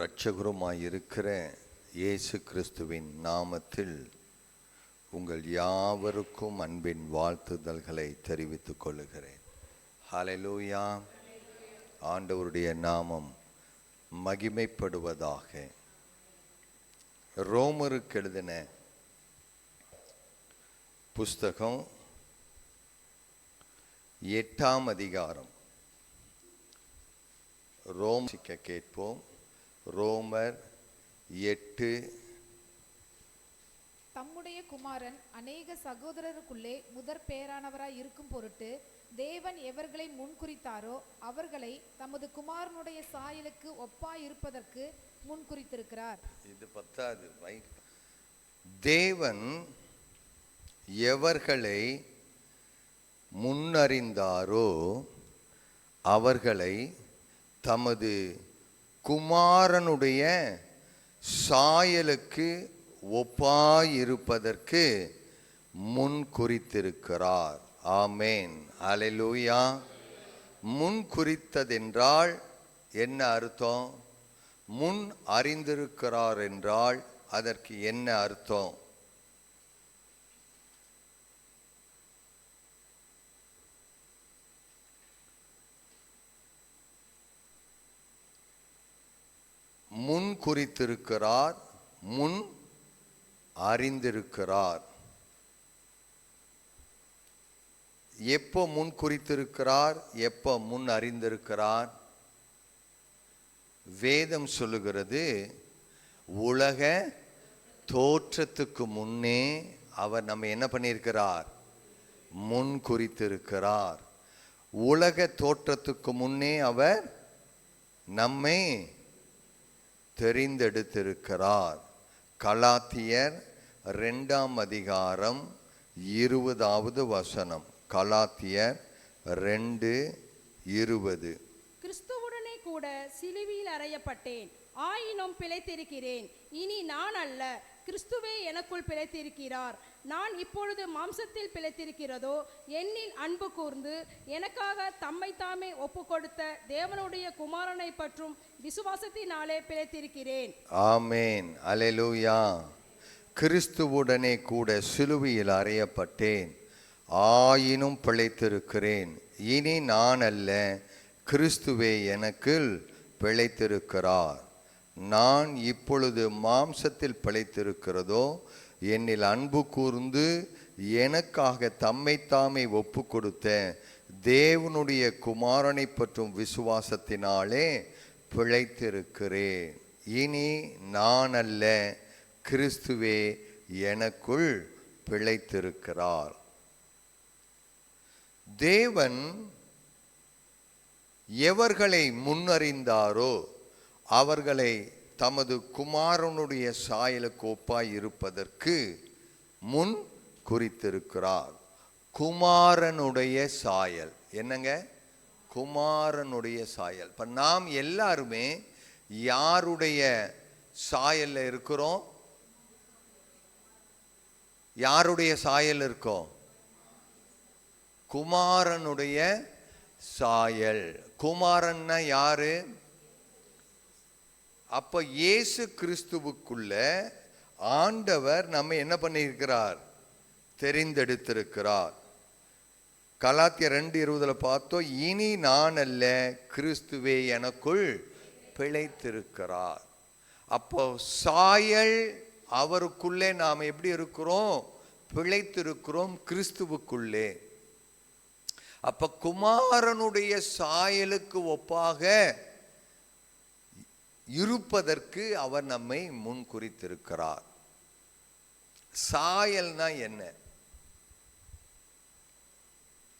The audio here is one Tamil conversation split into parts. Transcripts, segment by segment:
இரட்சகருமாயிருக்கிற இயேசு கிறிஸ்துவின் நாமத்தில் உங்கள் யாவருக்கும் அன்பின் வாழ்த்துதல்களை தெரிவித்துக் கொள்கிறேன். ஹல்லேலூயா. ஆண்டவருடைய நாமம் மகிமைப்படுவதாக. ரோமருக்கு எழுதின புஸ்தகம் 8ஆம் அதிகாரம். கேட்போம். ரோமர் 8. தம்முடைய குமாரன் அநேக சகோதரருக்குள்ளே முதற் பேரானவராய் இருக்கும் பொருட்டு தேவன் எவர்களை முன்குறித்தாரோ அவர்களை தமது குமாரனுடைய சாயலுக்கு ஒப்பாய் இருப்பதற்கு முன்குறித்திருக்கிறார். இது பத்தாது. தேவன் எவர்களை முன்னறிந்தாரோ அவர்களை தமது குமாரனுடைய சாயலுக்கு ஒப்பாயிருப்பதற்கு முன் குறித்திருக்கிறார். ஆமேன். அல்லேலூயா. முன் குறித்ததென்றால் என்ன அர்த்தம்? முன் அறிந்திருக்கிறார் என்றால் அதற்கு என்ன அர்த்தம்? முன் குறித்திருக்கிறார், முன் அறிந்திருக்கிறார். எப்போ முன் குறித்திருக்கிறார், எப்போ முன் அறிந்திருக்கிறார்? வேதம் சொல்லுகிறது, உலக தோற்றத்துக்கு முன்னே அவர் நம்ம என்ன பண்ணியிருக்கிறார்? முன் குறித்திருக்கிறார். உலக தோற்றத்துக்கு முன்னே அவர் நம்மை தெரிந்தெடுத்திருக்கிறார். கலாத்தியர் 2ஆம் அதிகாரம் 20வது வசனம். கலாத்தியர் 2:20. கிறிஸ்துவுடனே கூட சிலுவையில் அறையப்பட்டேன், ஆயினும் பிழைத்திருக்கிறேன். இனி நான் அல்ல, கிறிஸ்துவே எனக்குள் பிழைத்திருக்கிறார். நான் இப்பொழுது மாம்சத்தில் பிழைத்திருக்கிறதோ என்னில் அன்பு கூர்ந்து எனக்காக தம்மை தாமே ஒப்பு கொடுத்த தேவனுடைய குமாரனை பற்றும் விசுவாசத்தினாலே பிழைத்திருக்கிறேன். ஆமேன். அல்லேலூயா. கிறிஸ்துவுடனே கூட சிலுவையில் அறையப்பட்டேன், ஆயினும் பிழைத்திருக்கிறேன். இனி நான் அல்ல, கிறிஸ்துவே எனக்குள் பிழைத்திருக்கிறார். நான் இப்பொழுது மாம்சத்தில் பிழைத்திருக்கிறதோ என்னில் அன்பு கூர்ந்து எனக்காக தம்மைத்தாமே ஒப்பு கொடுத்த தேவனுடைய குமாரனை பற்றும் விசுவாசத்தினாலே பிழைத்திருக்கிறேன். இனி நான் அல்ல, கிறிஸ்துவே எனக்குள் பிழைத்திருக்கிறார். தேவன் எவர்களை முன்னறிந்தாரோ அவர்களை தமது குமாரனுடைய சாயலுக்கு ஒப்பாய் இருப்பதற்கு முன் குறித்திருக்கிறார். குமாரனுடைய சாயல் என்னங்க? குமாரனுடைய சாயல். இப்ப நாம் எல்லாருமே யாருடைய சாயல்ல இருக்கிறோம்? யாருடைய சாயல் இருக்கோம்? குமாரனுடைய சாயல். குமாரன்னா யாரு? அப்ப இயேசு கிறிஸ்துவுக்குள்ள ஆண்டவர் நம்ம என்ன பண்ணியிருக்கிறார்? தெரிந்தெடுத்திருக்கிறார். கலாத்தியர் 2:20 பார்த்தோம், இனி நான் அல்ல, கிறிஸ்துவே எனக்குள் பிழைத்திருக்கிறார். அப்போ சாயல் அவருக்குள்ளே நாம் எப்படி இருக்கிறோம்? பிழைத்திருக்கிறோம், கிறிஸ்துவுக்குள்ளே. அப்ப குமாரனுடைய சாயலுக்கு ஒப்பாக இருப்பதற்கு அவர் நம்மை முன் குறித்திருக்கிறார். சாயல்னா என்ன?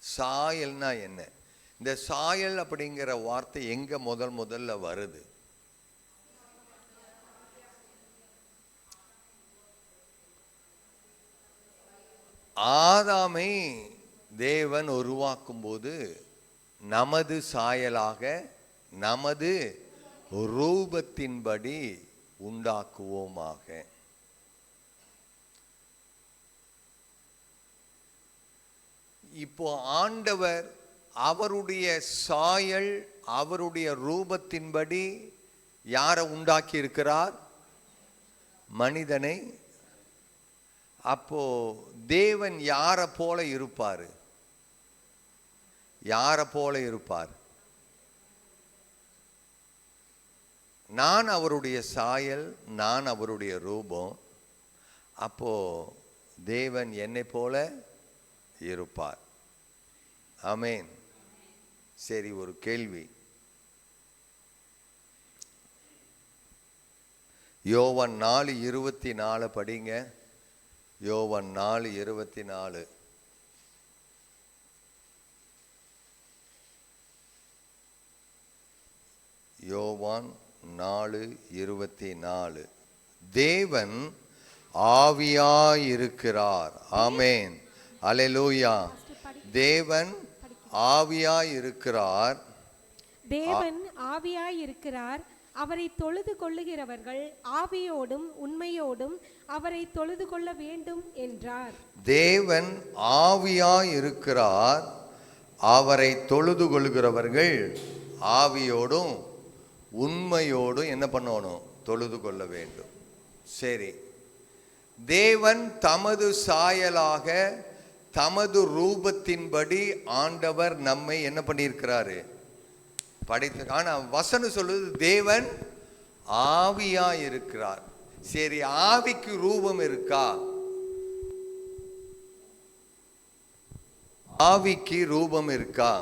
சாயல்னா என்ன? இந்த சாயல் அப்படிங்கிற வார்த்தை எங்க முதல்ல வருது? ஆதாமை தேவன் உருவாக்கும் போது நமது சாயலாக நமது ரூபத்தின்படி உண்டாக்குவோமாக. இப்போ ஆண்டவர் அவருடைய சாயல் அவருடைய ரூபத்தின்படி யாரை உண்டாக்கி இருக்கிறார்? மனிதனை. அப்போ தேவன் யாரை போல இருப்பார்? யாரை போல இருப்பார்? நான் அவருடைய சாயல், நான் அவருடைய ரூபம். அப்போ தேவன் என்னை போல இருப்பார். ஆமென். சரி, ஒரு கேள்வி. யோவான் 4:24 படிங்க. யோவான் 4:24. யோவான் 4:24. தேவன் ஆவியாயிருக்கிறார். ஆமென். அல்லேலூயா. தேவன் ஆவியாயிருக்கிறார். தேவன் ஆவியாயிருக்கிறார். அவரை தொழுது கொள்ளுகிறவர்கள் ஆவியோடும் உண்மையோடும் அவரை தொழுது கொள்ள வேண்டும் என்றார். தேவன் ஆவியாயிருக்கிறார். அவரை தொழுது கொள்கிறவர்கள் ஆவியோடும் உண்மையோடும் என்ன பண்ணணும்? தொழுது கொள்ள வேண்டும். சரி, தேவன் தமது சாயலாக தமது ரூபத்தின்படி ஆண்டவர் நம்மை என்ன பண்ணியிருக்கிறாரு? படைத்து. ஆனா வசனம் சொல்லுது தேவன் ஆவியாயிருக்கிறார். சரி, ஆவிக்கு ரூபம் இருக்கா? ஆவிக்கு ரூபம் இருக்கா?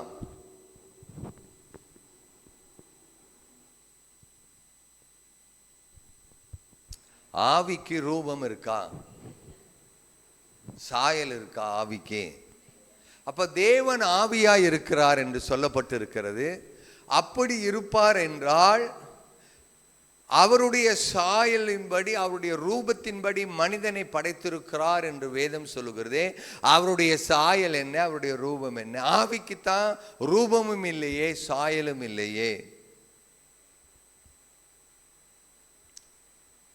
ஆவிக்கு ரூபம் இருக்கா? சாயல் இருக்கா ஆவிக்கு? அப்ப தேவன் ஆவியாய் இருக்கிறார் என்று சொல்லப்பட்டு இருக்கிறது. அப்படி இருப்பார் என்றால் அவருடைய சாயலின்படி, அவருடைய ரூபத்தின்படி மனிதனை படைத்திருக்கிறார் என்று வேதம் சொல்லுகிறதே. அவருடைய சாயல் என்ன? அவருடைய ரூபம் என்ன? ஆவிக்குத்தான் ரூபமும் இல்லையே, சாயலும் இல்லையே.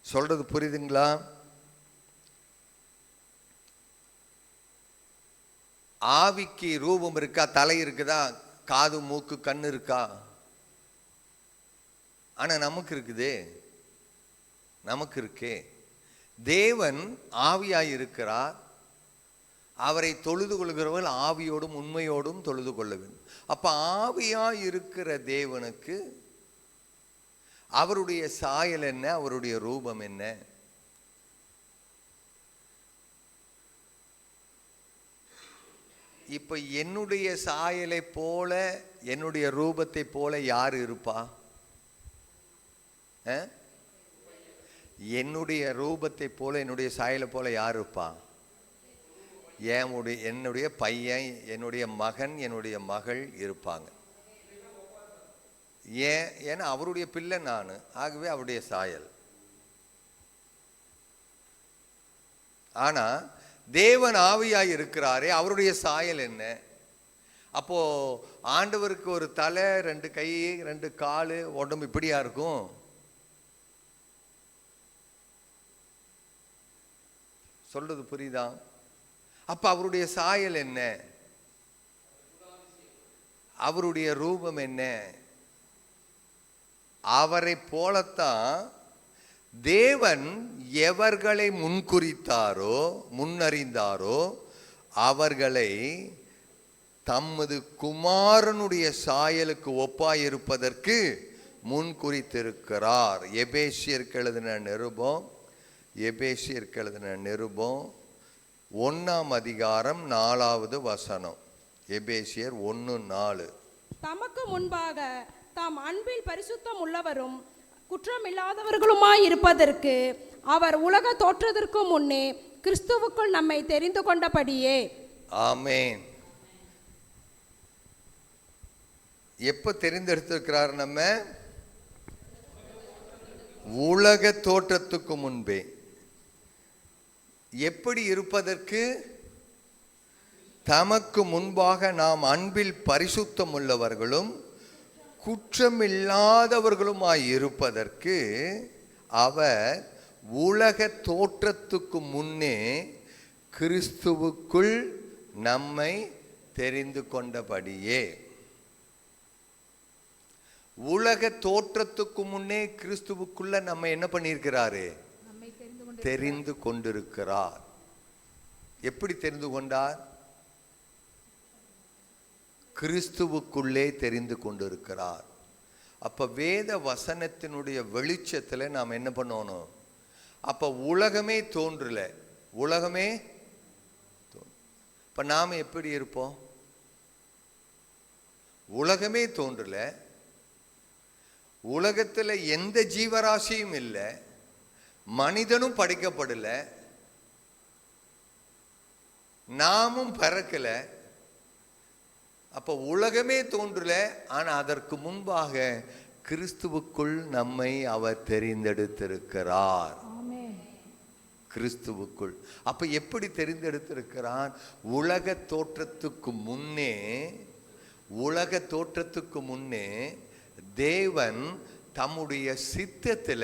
சொல்றது புரியுதுங்களா? ஆவிக்கு ரூபம் இருக்கா? தலை இருக்குதா? காது, மூக்கு, கண்ணு இருக்கா? ஆனா நமக்கு இருக்குதே, நமக்கு இருக்கே. தேவன் ஆவியாய் இருக்கிறார். அவரை தொழுது கொள்கிறவர்கள் ஆவியோடும் உண்மையோடும் தொழுது கொள்ள வேண்டும். அப்ப ஆவியாய் இருக்கிற தேவனுக்கு அவருடைய சாயல் என்ன? அவருடைய ரூபம் என்ன? இப்ப என்னுடைய சாயலை போல, என்னுடைய ரூபத்தை போல யார் இருப்பா? என்னுடைய ரூபத்தை போல, என்னுடைய சாயலை போல யார் இருப்பா? என்னுடைய பையன், என்னுடைய மகன், என்னுடைய மகள் இருப்பாங்க. ஏன்னா அவருடைய பிள்ளை நான், ஆகவே அவருடைய சாயல். ஆனா தேவன் ஆவியாய் இருக்கிறாரே, அவருடைய சாயல் என்ன? அப்போ ஆண்டவருக்கு ஒரு தலை, 2 கை, 2 காலு, உடம்பு இப்படியா இருக்கும்? சொல்றது புரியுதா? அப்ப அவருடைய சாயல் என்ன? அவருடைய ரூபம் என்ன? அவரை போலத்தான் தேவன் எவர்களை முன்குறித்தாரோ, முன்னறிந்தாரோ அவர்களை தமது குமாரனுடைய சாயலுக்கு ஒப்பாயிருப்பதற்கு முன்குறித்திருக்கிறார். எபேசியருக்கு எழுதின நிருபம், எபேசியருக்கு எழுதின நிருபம் 1ஆம் அதிகாரம் 4வது வசனம். எபேசியர் 1:4. தமக்கு முன்பாக தாம் அன்பில் பரிசுத்தம் உள்ளவரும் குற்றமில்லாதவர்களுமாய் இருப்பதற்கு அவர் உலக தோற்றத்திற்கு முன்னே கிறிஸ்துவுக்குள் நம்மை தெரிந்து கொண்டபடியே. ஆமென். எப்ப தெரிந்தெடுத்திருக்கிறார்? நம்ம உலக தோற்றத்துக்கு முன்பே. எப்படி இருப்பதற்கு? தமக்கு முன்பாக நாம் அன்பில் பரிசுத்தம் உள்ளவர்களும் குற்றமில்லாதவர்களுமாய் இருப்பதற்கு அவர் உலக தோற்றத்துக்கு முன்னே கிறிஸ்துவுக்குள் நம்மை தெரிந்து கொண்டபடியே. உலக தோற்றத்துக்கு முன்னே கிறிஸ்துவுக்குள்ள நம்ம என்ன பண்ணியிருக்கிறாரு? தெரிந்து கொண்டிருக்கிறார். எப்படி தெரிந்து கொண்டார்? கிறிஸ்துவுக்குள்ளே தெரிந்து கொண்டிருக்கிறார். அப்ப வேத வசனத்தினுடைய வெளிச்சத்துல நாம் என்ன பண்ணணும்? அப்ப உலகமே தோன்றல, உலகமே இப்ப நாம எப்படி இருப்போம்? உலகமே தோன்றல, உலகத்துல எந்த ஜீவராசியும் இல்லை, மனிதனும் படைக்கப்படல, நாமும் பிறக்கல. அப்ப உலகமே தோன்றல. ஆனா அதற்கு முன்பாக கிறிஸ்துவுக்குள் நம்மை அவர் தெரிந்தெடுத்திருக்கிறார். கிறிஸ்துவுக்குள். அப்ப எப்படி தெரிந்தெடுத்திருக்கிறான்? உலக தோற்றத்துக்கு முன்னே, உலக தோற்றத்துக்கு முன்னே தேவன் தம்முடைய சித்தத்துல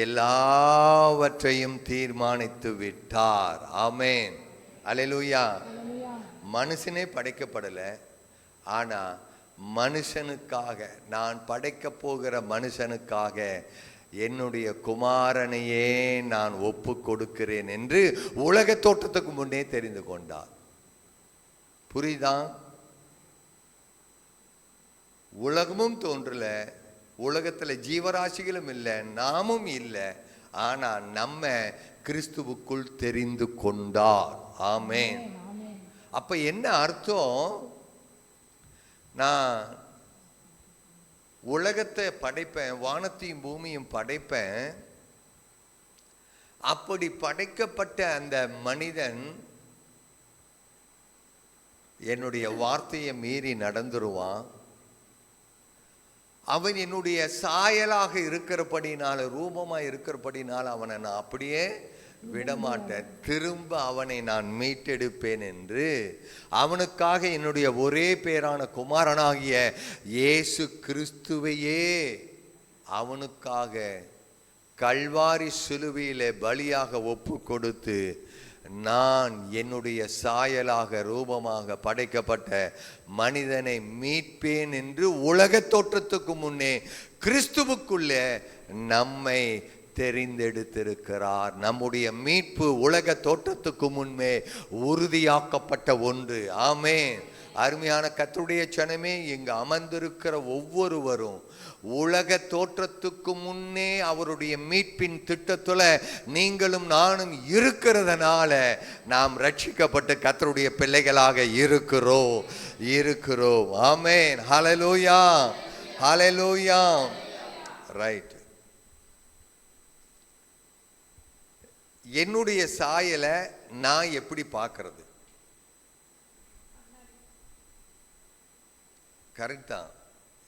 எல்லாவற்றையும் தீர்மானித்து விட்டார். ஆமென், அல்லேலூயா. மனுஷனே படைக்கப்படல, ஆனா மனுஷனுக்காக, நான் படைக்க போகிற மனுஷனுக்காக என்னுடைய குமாரனையே நான் ஒப்பு கொடுக்கிறேன் என்று உலக தோற்றத்துக்கு முன்னே தெரிந்து கொண்டார். புரியுதா? உலகமும் தோன்றல, உலகத்துல ஜீவராசிகளும் இல்லை, நாமும் இல்லை, ஆனா நம்ம கிறிஸ்துவுக்குள் தெரிந்து கொண்டார். ஆமென். அப்ப என்ன அர்த்தம்? நான் உலகத்தை படைப்பேன், வானத்தையும் பூமியும் படைப்பேன். அப்படி படைக்கப்பட்ட அந்த மனிதன் என்னுடைய வார்த்தையை மீறி நடந்துருவான். அவன் என்னுடைய சாயலாக இருக்கிறபடினால, ரூபமா இருக்கிறபடினால அவனை நான் அப்படியே விடமாட்டேன், திரும்ப அவனை நான் மீட்டெடுப்பேன் என்று அவனுக்காக என்னுடைய ஒரே பேரான குமாரனாகிய இயேசு கிறிஸ்துவையே அவனுக்காக கல்வாரி சிலுவையிலே பலியாக ஒப்பு கொடுத்து, நான் என்னுடைய சாயலாக ரூபமாக படைக்கப்பட்ட மனிதனை மீட்பேன் என்று உலக தோற்றத்துக்கு முன்னே கிறிஸ்துவுக்குள்ளே நம்மை தெரிந்தெடுத்திருக்கிறார். நம்முடைய மீட்பு உலக தோற்றத்துக்கு முன்பே உறுதியாக்கப்பட்ட ஒன்று. ஆமென். அருமையான கர்த்தருடைய ஜனமே, இங்கு அமர்ந்திருக்கிற ஒவ்வொருவரும் உலக தோற்றத்துக்கு முன்னே அவருடைய மீட்பின் திட்டத்துல நீங்களும் நானும் இருக்கிறதுனால நாம் ரட்சிக்கப்பட்டு கர்த்தருடைய பிள்ளைகளாக இருக்கிறோம். ஆமென். ஹல்லேலூயா, ஹல்லேலூயா. ரைட். என்னுடைய சாயலை நான் எப்படி பார்க்கறது? கரெக்ட் தான்.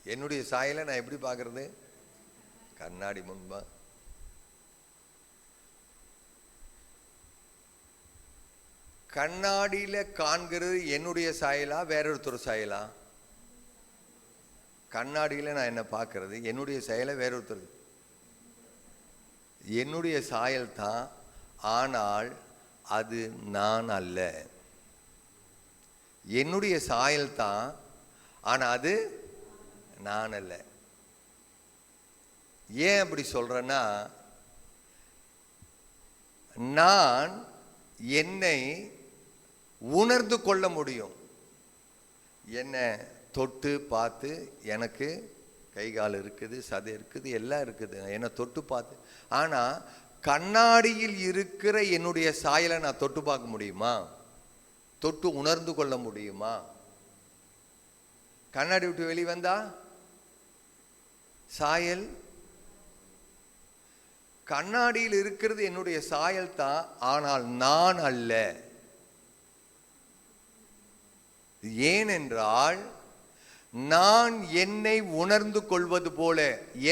என்னுடைய சாயலை நான் எப்படி பார்க்கறது? கண்ணாடி முன்பா? கண்ணாடியில காண்கிறது என்னுடைய சாயலா வேறொருத்தர் சாயலா? கண்ணாடியில நான் என்ன பார்க்கறது? என்னுடைய சாயலை வேறொருத்தர், என்னுடைய சாயல் தான், ஆனால் அது நான் அல்ல. என்னுடைய சாயல் தான், ஆனா அது நான் அல்ல. ஏன் அப்படி சொல்றேன்னா, நான் என்னை உணர்ந்து கொள்ள முடியும். என்னை தொட்டு பார்த்து, எனக்கு கை கால் இருக்குது, சதை இருக்குது, எல்லாம் இருக்குது, என்னை தொட்டு பார்த்து. ஆனா கண்ணாடியில் இருக்கிற என்னுடைய சாயலை நான் தொட்டு பார்க்க முடியுமா? தொட்டு உணர்ந்து கொள்ள முடியுமா? கண்ணாடி விட்டு வெளிவந்தா சாயல், கண்ணாடியில் இருக்கிறது என்னுடைய சாயல் தான், ஆனால் நான் அல்ல. ஏனென்றால் நான் என்னை உணர்ந்து கொள்வது போல,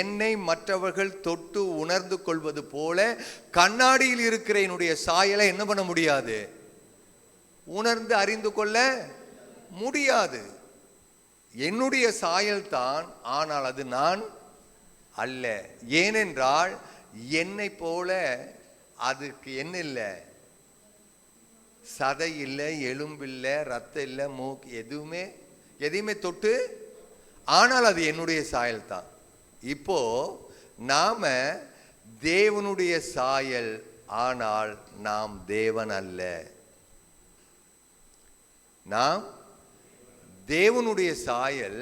என்னை மற்றவர்கள் தொட்டு உணர்ந்து கொள்வது போல கண்ணாடியில் இருக்கிற என்னுடைய சாயலை என்ன பண்ண முடியாது? உணர்ந்து அறிந்து கொள்ள முடியாது. என்னுடைய சாயல் தான், ஆனால் அது நான் அல்ல. ஏனென்றால் என்னை போல அதுக்கு என்ன இல்லை? சதை இல்லை, எலும்பு இல்லை, ரத்தம் இல்லை, மூக்கு, எதையுமே தொட்டு ஆனால் அது என்னுடைய சாயல் தான். இப்போ நாம தேவனுடைய சாயல், ஆனால் நாம் தேவன் அல்ல. நாம் தேவனுடைய சாயல்,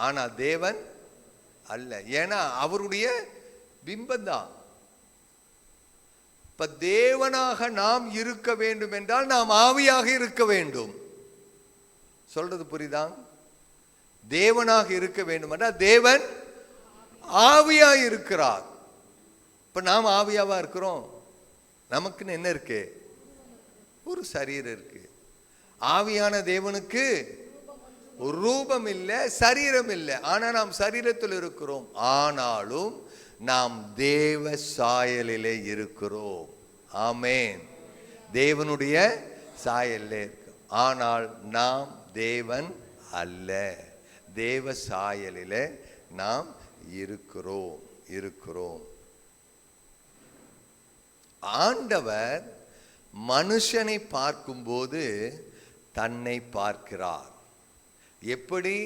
ஆனா தேவன் அல்ல. ஏன்னா அவருடைய பிம்பம்தான். இப்ப தேவனாக நாம் இருக்க வேண்டும் என்றால் நாம் ஆவியாக இருக்க வேண்டும். சொல்றது புரியுதா? தேவனாக இருக்க வேண்டும் என்றால் தேவன் ஆவியாக இருக்கிறார். இப்ப நாம் ஆவியாவா இருக்கிறோம்? நமக்குன்னு என்ன இருக்கு? ஒரு சரீரம் இருக்கு. ஆவியான தேவனுக்கு ஒரு ரூபம் இல்லை, சரீரம் இல்லை. ஆனா நாம் சரீரத்தில் இருக்கிறோம். ஆனாலும் நாம் தேவ சாயலிலே இருக்கிறோம். ஆமென். தேவனுடைய சாயலிலே இருக்கிறோம். ஆனால் நாம் தேவன் அல்ல. தேவ சாயலிலே நாம் இருக்கிறோம். ஆண்டவர் மனுஷனை பார்க்கும்போது தன்னை பார்க்கிறார். எப்படி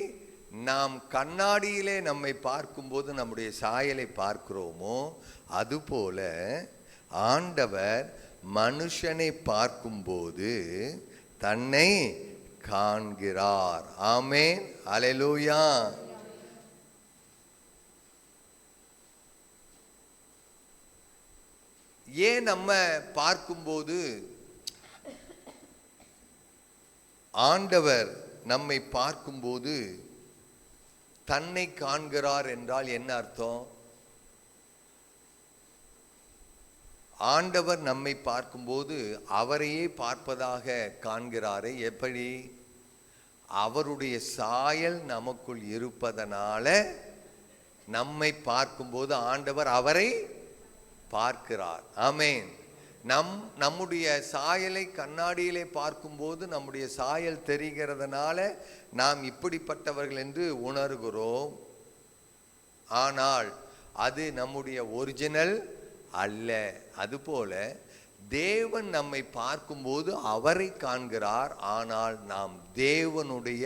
நாம் கண்ணாடியிலே நம்மை பார்க்கும்போது நம்முடைய சாயலை பார்க்கிறோமோ, அதுபோல ஆண்டவர் மனுஷனை பார்க்கும்போது தன்னை காண்கிறார். ஆமென். அல்லேலூயா. ஏன் நம்ம பார்க்கும்போது ஆண்டவர் நம்மை பார்க்கும்போது தன்னை காண்கிறார் என்றால் என்ன அர்த்தம்? ஆண்டவர் நம்மை பார்க்கும்போது அவரையே பார்ப்பதாக காண்கிறாரே. எப்படி? அவருடைய சாயல் நமக்குள் இருப்பதனால நம்மை பார்க்கும்போது ஆண்டவர் அவரை பார்க்கிறார். ஆமென். நம்முடைய சாயலை கண்ணாடியிலே பார்க்கும்போது நம்முடைய சாயல் தெரிகிறதுனால நாம் இப்படிப்பட்டவர்கள் என்று உணர்கிறோம். ஆனால் அது நம்முடைய ஒரிஜினல் அல்ல. அதுபோல தேவன் நம்மை பார்க்கும்போது அவரை காண்கிறார். ஆனால் நாம் தேவனுடைய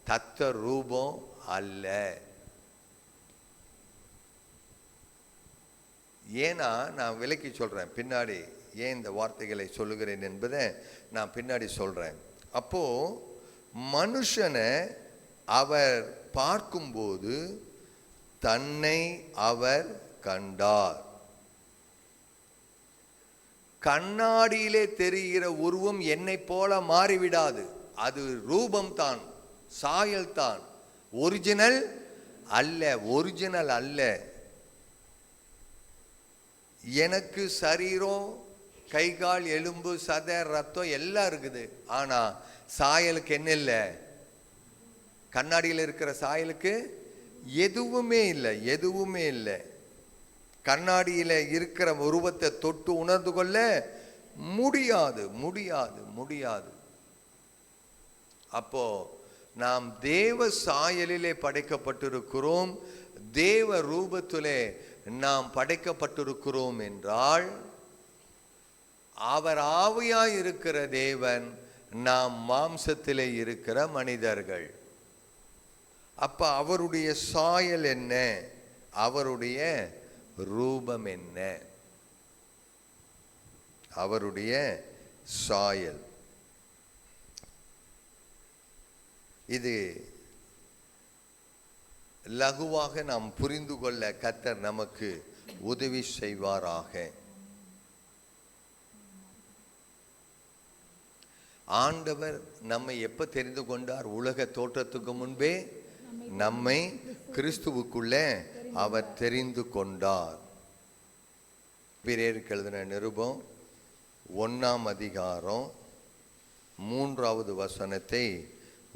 தத்த ரூபம் அல்ல. ஏன்னா நான் விளக்கி சொல்றேன் பின்னாடி. ஏன் இந்த வார்த்தைகளை சொல்லுகிறேன் என்பதை நான் பின்னாடி சொல்றேன். அப்போ மனுஷனை அவர் பார்க்கும்போது தன்னை அவர் கண்டார். கண்ணாடியிலே தெரிகிற உருவம் என்னை போல மாறிவிடாது. அது ரூபம்தான், சாயல் தான், ஒரிஜினல் அல்ல. எனக்கு சரீரம், கை கால், எலும்பு, சதை, ரத்தம் எல்லாம் இருக்குது. ஆனா சாயலுக்கு என்ன இல்லை? கண்ணாடியில் இருக்கிற சாயலுக்கு எதுவுமே இல்லை. கண்ணாடியில் இருக்கிற உருவத்தை தொட்டு உணர்ந்து கொள்ள முடியாது. அப்போ நாம் தேவ சாயலிலே படைக்கப்பட்டிருக்கிறோம். தேவ ரூபத்திலே நாம் படைக்கப்பட்டிருக்கிறோம் என்றால் அவர் ஆவியாய் இருக்கிற தேவன், நாம் மாம்சத்திலே இருக்கிற மனிதர்கள். அப்ப அவருடைய சாயல் என்ன? அவருடைய ரூபம் என்ன? அவருடைய சாயல். இது லகுவாக நாம் புரிந்து கொள்ள கர்த்தர் நமக்கு உதவி செய்வாராக. ஆண்டவர் நம்மை எப்ப தெரிந்து கொண்டார்? உலக தோற்றத்துக்கு முன்பே நம்மை கிறிஸ்துவுக்குள்ளே அவர் தெரிந்து கொண்டார். பிறருக்கு எழுதின நிருபம் 1ஆம் அதிகாரம் 3வது வசனத்தை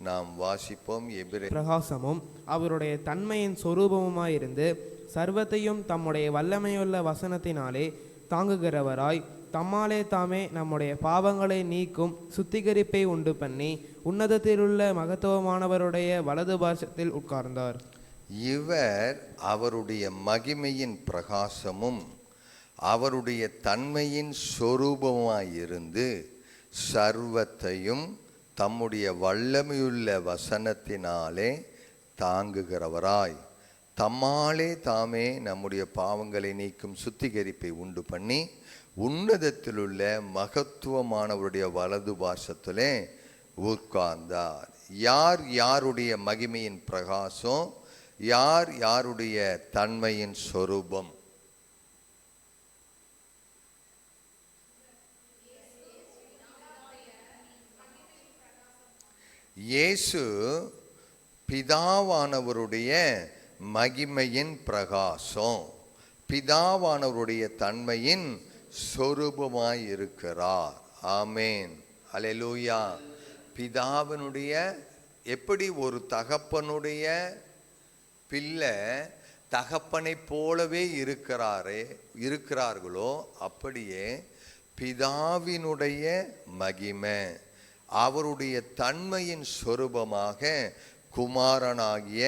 நாம் வாசிப்போம். பிரகாசமும் அவருடைய தன்மையின் சொரூபமுமாயிருந்து சர்வத்தையும் தம்முடைய வல்லமையுள்ள வசனத்தினாலே தாங்குகிறவராய் தம்மாலே தாமே நம்முடைய பாவங்களை நீக்கும் சுத்திகரிப்பை உண்டு பண்ணி உன்னதத்திலுள்ள மகத்துவமானவருடைய வலது பார்சத்தில் உட்கார்ந்தார். இவர் அவருடைய மகிமையின் பிரகாசமும் அவருடைய தன்மையின் சொரூபமாயிருந்து சர்வத்தையும் தம்முடைய வல்லமையுள்ள வசனத்தினாலே தாங்குகிறவராய் தம்மாலே தாமே நம்முடைய பாவங்களை நீக்கும் சுத்திகரிப்பை உண்டு பண்ணி உன்னதத்திலுள்ள மகத்துவமானவருடைய வலது பார்சத்திலே உட்கார்ந்தார். யார் யாருடைய மகிமையின் பிரகாசம், யார் யாருடைய தன்மையின் சொரூபம்? இயேசு பிதாவானவருடைய மகிமையின் பிரகாசம், பிதாவானவருடைய தன்மையின் சொரூபமாய் இருக்கிறார். ஆமேன், அல்லேலூயா. பிதாவினுடைய, எப்படி ஒரு தகப்பனுடைய பிள்ளை தகப்பனை போலவே இருக்கிறார்களோ அப்படியே பிதாவினுடைய மகிமை, அவருடைய தன்மையின் சொரூபமாக குமாரனாகிய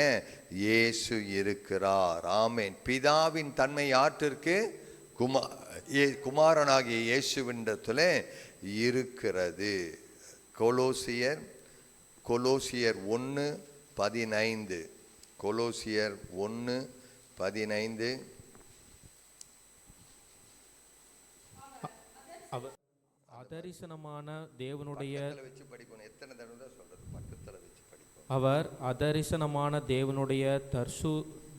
இயேசு இருக்கிறார். ஆமேன். பிதாவின் தன்மை யாற்றிற்கு? குமாரனாகிய இயேசுவினிடத்தில் இருக்கிறது. கொலோசியர் 1:15. கொலோசியர் 1:15. அதரிசனமான தேவனுடைய வச்சு படிக்கணும். எத்தனை தடவை தான் சொல்றது? பக்கத்தில் வச்சு படிக்கணும். அவர் அதரிசனமான தேவனுடைய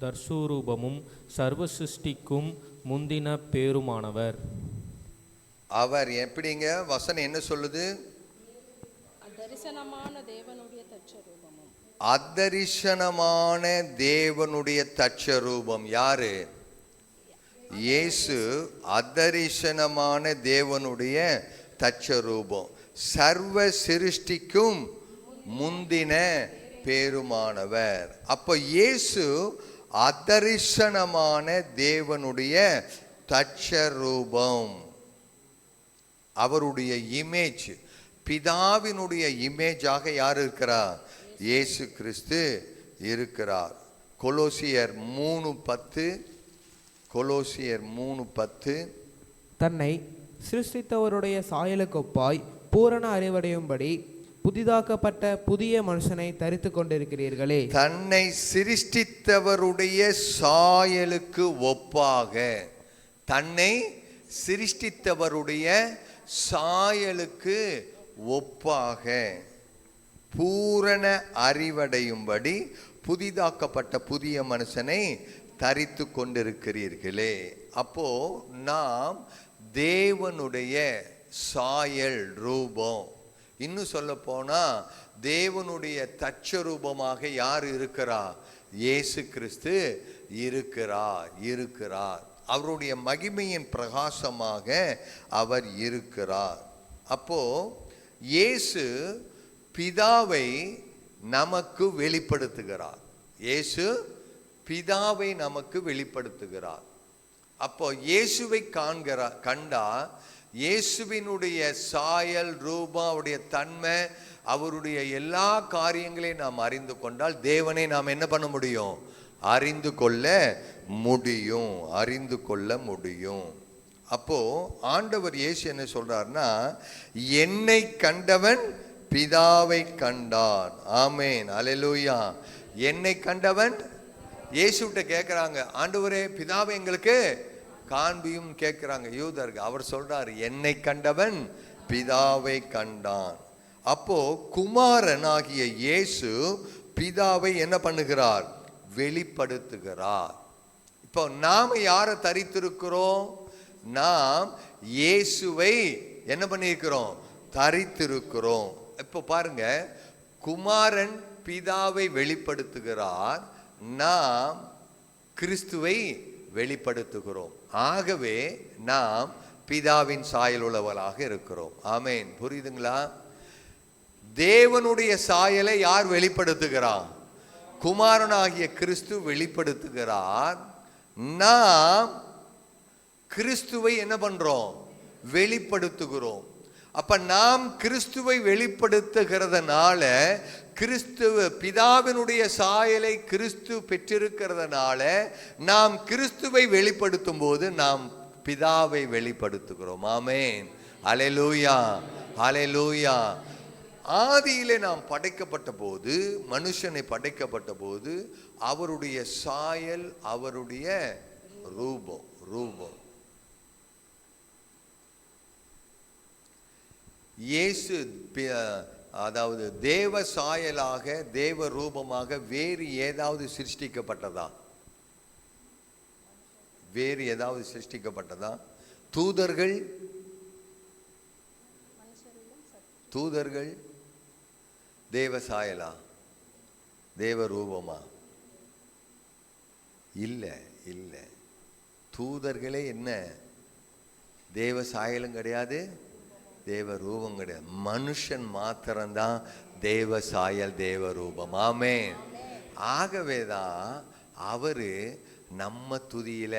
தர்சூரூபமும் சர்வ சிருஷ்டிக்கும் முந்தின பேருமானவர். அவர் எப்படிங்க? வசனம் என்ன சொல்லுது? அதரிசனமான தேவனுடைய தற்சரூபமும். அதரிசனமான தேவனுடைய தற்சரூபம் யாரு? இயேசு அதரிசனமான தேவனுடைய தற்சரூபம், சர்வ சிருஷ்டிக்கும் முந்தின பேருமானவர். அப்ப இயேசு அதரிசனமான தேவனுடைய தற்சரூபம், அவருடைய இமேஜ், பிதாவினுடைய இமேஜாக யார் இருக்கிறார்? இயேசு கிறிஸ்து இருக்கிறார். கொலோசியர் 3:10. கொலோசியர் 3:10. தன்னை சிருஷ்டித்தவருடைய சாயலுக்கொப்பாய் பூரண அறிவடையும்படி புதிதாக்கப்பட்ட புதிய மனுஷனை தரித்து கொண்டிருக்கிறீர்களே. தன்னை சிருஷ்டித்தவருடைய சாயலுக்கு ஒப்பாக, தன்னை சிருஷ்டித்தவருடைய சாயலுக்கு ஒப்பாக பூரண அறிவடையும்படி புதிதாக்கப்பட்ட புதிய மனுஷனை தரித்து கொண்டிருக்கிறீர்களே. அப்போ நாம் தேவனுடைய சாயல் ரூபம், இன்னும் சொல்ல போனா தேவனுடைய தற்சரூபமாக யார் இருக்கிறார்? இயேசு கிறிஸ்து இருக்கிறார். அவருடைய மகிமையின் பிரகாசமாக அவர் இருக்கிறார். அப்போ இயேசு பிதாவை நமக்கு வெளிப்படுத்துகிறார். இயேசு பிதாவை நமக்கு வெளிப்படுத்துகிறார். அப்போ இயேசுவை கண்டா இயேசுவினுடைய சாயல் ரூபம், அவருடைய தன்மை, அவருடைய எல்லா காரியங்களையும் நாம் அறிந்து கொண்டால் தேவனை நாம் என்ன பண்ண முடியும்? அறிந்து கொள்ள முடியும். அப்போ ஆண்டவர் இயேசு என்ன சொல்றாருன்னா, என்னை கண்டவன் பிதாவை கண்டான். ஆமேன், அல்லேலூயா. என்னை கண்டவன், இயேசுகிட்ட கேட்குறாங்க, ஆண்டவரே பிதாவை எங்களுக்கு காண்பியும் கேட்குறாங்க யூதர்கள். அவர் சொல்றார், என்னை கண்டவன் பிதாவை கண்டான். அப்போ குமாரன் ஆகிய இயேசு பிதாவை என்ன பண்ணுகிறார்? வெளிப்படுத்துகிறார். இப்போ நாம யாரை தரித்திருக்கிறோம்? நாம் இயேசுவை என்ன பண்ணியிருக்கிறோம்? தரித்திருக்கிறோம். இப்போ பாருங்க, குமாரன் பிதாவை வெளிப்படுத்துகிறார், நாம் கிறிஸ்துவை வெளிப்படுத்துகிறோம். ஆகவே நாம் பிதாவின் சாயல் உள்ளவர்களாக இருக்கிறோம். ஆமேன், புரியுதுங்களா? தேவனுடைய சாயலை யார் வெளிப்படுத்துகிறார்? குமாரனாகிய கிறிஸ்து வெளிப்படுத்துகிறார். நாம் கிறிஸ்துவை என்ன பண்றோம்? வெளிப்படுத்துகிறோம். அப்ப நாம் கிறிஸ்துவை வெளிப்படுத்துகிறதுனால, கிறிஸ்துவ பிதாவினுடைய சாயலை கிறிஸ்து பெற்றிருக்கிறதுனால, நாம் கிறிஸ்துவை வெளிப்படுத்தும் போது நாம் பிதாவை வெளிப்படுத்துகிறோம். ஆமென், அல்லேலூயா, அல்லேலூயா. ஆதியிலே நாம் படைக்கப்பட்ட போது, மனுஷனை படைக்கப்பட்ட போது அவருடைய சாயல், அவருடைய ரூபம். இயேசு அதாவது தேவ சாயலாக, தேவ ரூபமாக வேறு ஏதாவது சிருஷ்டிக்கப்பட்டதா? வேறு ஏதாவது சிருஷ்டிக்கப்பட்டதா? தூதர்கள் தேவ சாயலா, தேவ ரூபமா? இல்லை. தூதர்களே என்ன தேவ சாயலும் கிடையாது, தேவ ரூபம் கிடையாது. மனுஷன் மாத்திரம்தான் தேவ சாயல், தேவ ரூபம். ஆமென். ஆகவேதான் அவரு நம்ம துதியில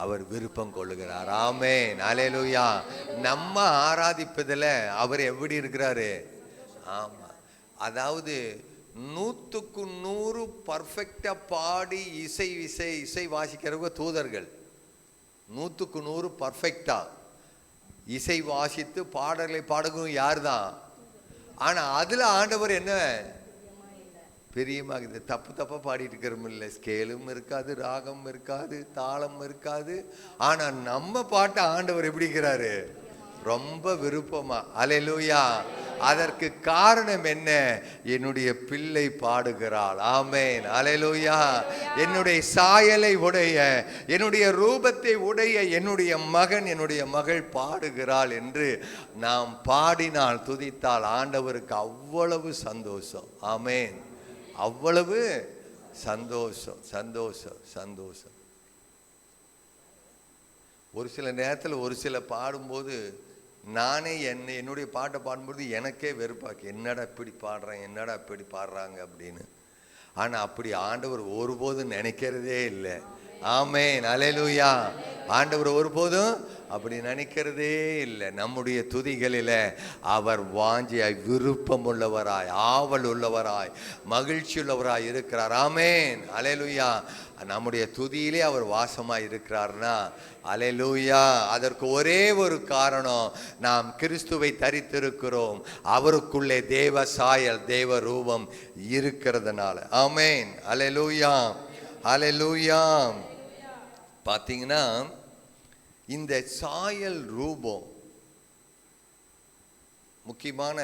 அவர் விருப்பம் கொள்ளுகிறார். ஆமென். அல்லேலூயா. நம்ம ஆராதிப்பதில் அவர் எப்படி இருக்கிறாரு? ஆமா. அதாவது 100க்கு 100 பர்ஃபெக்டா பாடி இசை வாசிக்கிறவங்க தூதர்கள். 100க்கு 100 பர்ஃபெக்டா இசை வாசித்து பாடல்களை பாடுகிறவங்க யார் தான்? ஆனா அதுல ஆண்டவர் என்ன பிரியமாக தப்பா பாடிட்டு இருக்கிறோம். இல்லை, ஸ்கேலும் இருக்காது, ராகம் இருக்காது, தாளம் இருக்காது. ஆனா நம்ம பாட்ட ஆண்டவர் எப்படி இருக்கிறாரு? ரொம்ப விருப்பமா. அல்லேலூயா. அதற்கு காரணம் என்ன? என்னுடைய பிள்ளை பாடுகிறாள். ஆமென். அல்லேலூயா. என்னுடைய சாயலை உடைய, என்னுடைய ரூபத்தை உடைய என்னுடைய மகன், என்னுடைய மகள் பாடுகிறாள் என்று நாம் பாடினால், துதித்தால் ஆண்டவருக்கு அவ்வளவு சந்தோஷம். ஆமென். அவ்வளவு சந்தோஷம். ஒரு சில நேரத்தில் ஒரு சில பாடும்போது நானே என்னுடைய பாட்டை பாடும்போது எனக்கே வெறுப்பாக்கு, என்னடா இப்படி பாடுறேன், என்னடா இப்படி பாடுறாங்க அப்படின்னு. ஆனால் அப்படி ஆண்டவர் ஒருபோதும் நினைக்கிறதே இல்லை. ஆமென். அல்லேலூயா. ஆண்டவர் ஒருபோதும் அப்படி நினைக்கிறதே இல்லை. நம்முடைய துதிகளில் அவர் வாஞ்சியாய், விருப்பம் உள்ளவராய், ஆவல் உள்ளவராய், மகிழ்ச்சி உள்ளவராய் இருக்கிறார். ஆமென். அல்லேலூயா. நம்முடைய துதியிலே அவர் வாசமாய் இருக்கிறார்னா, அல்லேலூயா, அதற்கு ஒரே ஒரு காரணம், நாம் கிறிஸ்துவை தரித்திருக்கிறோம். அவருக்குள்ளே தேவ சாயல், தேவ ரூபம் இருக்கிறதுனால. ஆமென். அல்லேலூயா. அல்லேலூயா. பார்த்தீங்கன்னா இந்த சாயல் ரூபம் முக்கியமான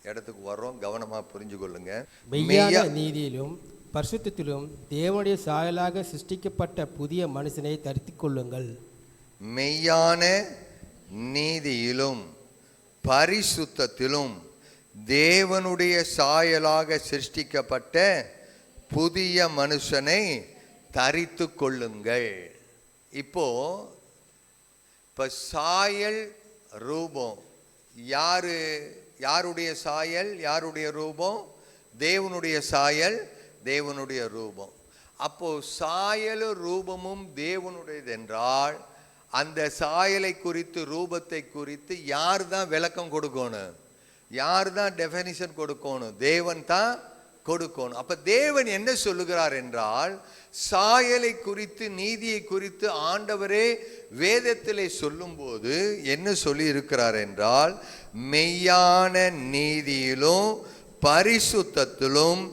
இடத்துக்கு வர்றோம், கவனமா புரிஞ்சு கொள்ளுங்க. மெய்யான நீதியிலும் பரிசுத்தத்திலும் தேவனுடைய சாயலாக சிருஷ்டிக்கப்பட்ட புதிய மனுஷனை தரித்துக் கொள்ளுங்கள். மெய்யான நீதியிலும் பரிசுத்தத்திலும் தேவனுடைய சாயலாக சிருஷ்டிக்கப்பட்ட புதிய மனுஷனை தரித்து கொள்ளுங்கள். இப்போ சாயல் ரூபம் யாருடைய சாயல், யாருடைய ரூபம்? தேவனுடைய சாயல், தேவனுடைய ரூபம். அப்போ சாயலும் ரூபமும் தேவனுடையது என்றால், அந்த சாயலை குறித்து, ரூபத்தை குறித்து யார் தான் விளக்கம் கொடுக்கணும்? யார் தான் டெஃபினிஷன் கொடுக்கணும்? தேவன் தான் கொடுக்கணும். அப்ப தேவன் என்ன சொல்லுகிறார் என்றால், சாயலை குறித்து, நீதியை குறித்து ஆண்டவரே வேதத்திலே சொல்லும்போது என்ன சொல்லி இருக்கிறார் என்றால், மெய்யான நீதியிலும் பரிசுத்தத்திலும்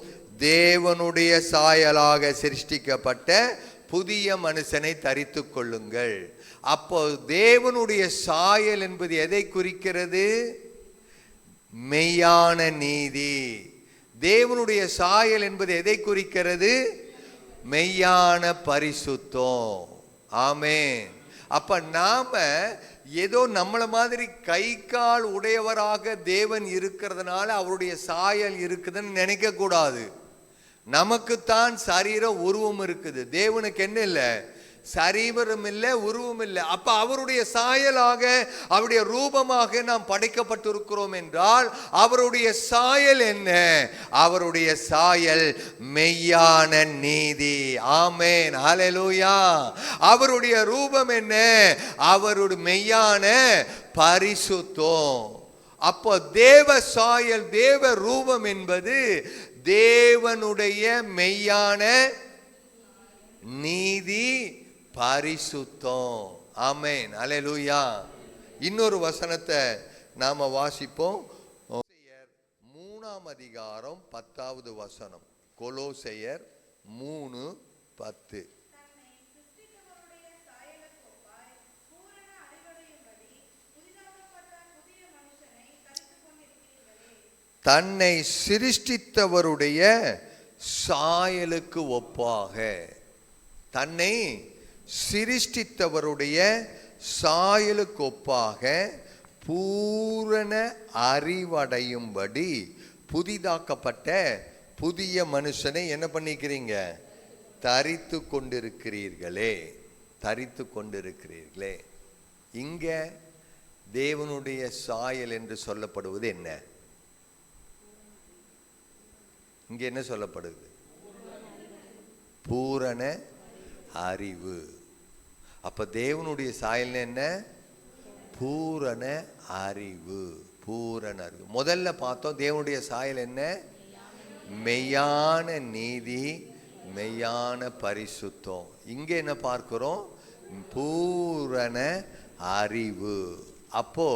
தேவனுடைய சாயலாக சிருஷ்டிக்கப்பட்ட புதிய மனுஷனை தரித்து கொள்ளுங்கள். அப்போ தேவனுடைய சாயல் என்பது எதை குறிக்கிறது? மெய்யான நீதி. தேவனுடைய சாயல் என்பது எதை குறிக்கிறது? மெய்யான பரிசுத்தம். ஆமென். அப்ப நாம ஏதோ நம்மள மாதிரி கை கால் உடையவராக தேவன் இருக்கிறதுனால அவருடைய சாயல் இருக்குதுன்னு நினைக்க கூடாது. நமக்குத்தான் சரீர உருவம் இருக்குது, தேவனுக்கு என்ன இல்லை? சரீரம் இல்லை, உருவம் இல்லை. அப்ப அவருடைய சாயலாக, அவருடைய ரூபமாக நாம் படைக்கப்பட்டிருக்கிறோம் என்றால் அவருடைய சாயல் என்ன? அவருடைய சாயல் மெய்யான நீதி. ஆமென். ஹல்லேலூயா. அவருடைய ரூபம் என்ன? அவருடைய மெய்யான பரிசுத்தம். அப்போ தேவ சாயல், தேவ ரூபம் என்பது தேவனுடைய மெய்யான நீதி, பரிசுத்தம். ஆமென். அல்லேலூயா. இன்னொரு வசனத்தை நாம வாசிப்போம். அதிகாரம் 10வது வசனம். கொலோசையர் 3:10. தன்னை சிருஷ்டித்தவருடைய சாயலுக்கு ஒப்பாக, தன்னை சிருஷ்டித்தவருடைய சாயலுக்கு ஒப்பாக பூரண அறிவடையும்படி புதிதாக்கப்பட்ட புதிய மனுஷனை என்ன பண்ணிக்கிறீங்க? தரித்து கொண்டிருக்கிறீர்களே, தரித்து கொண்டிருக்கிறீர்களே. இங்க தேவனுடைய சாயல் என்று சொல்லப்படுவது என்ன? இங்க என்ன சொல்லப்படுது? பூரண அறிவு. அப்ப தேவனுடைய சாயல் என்ன? பூரண அறிவு. பூரண அறிவு. முதல்ல பார்த்தோம் தேவனுடைய சாயல் என்ன? மெய்யான நீதி, மெய்யான பரிசுத்தம். இங்க என்ன பார்க்கிறோம்? பூரண அறிவு. அப்போ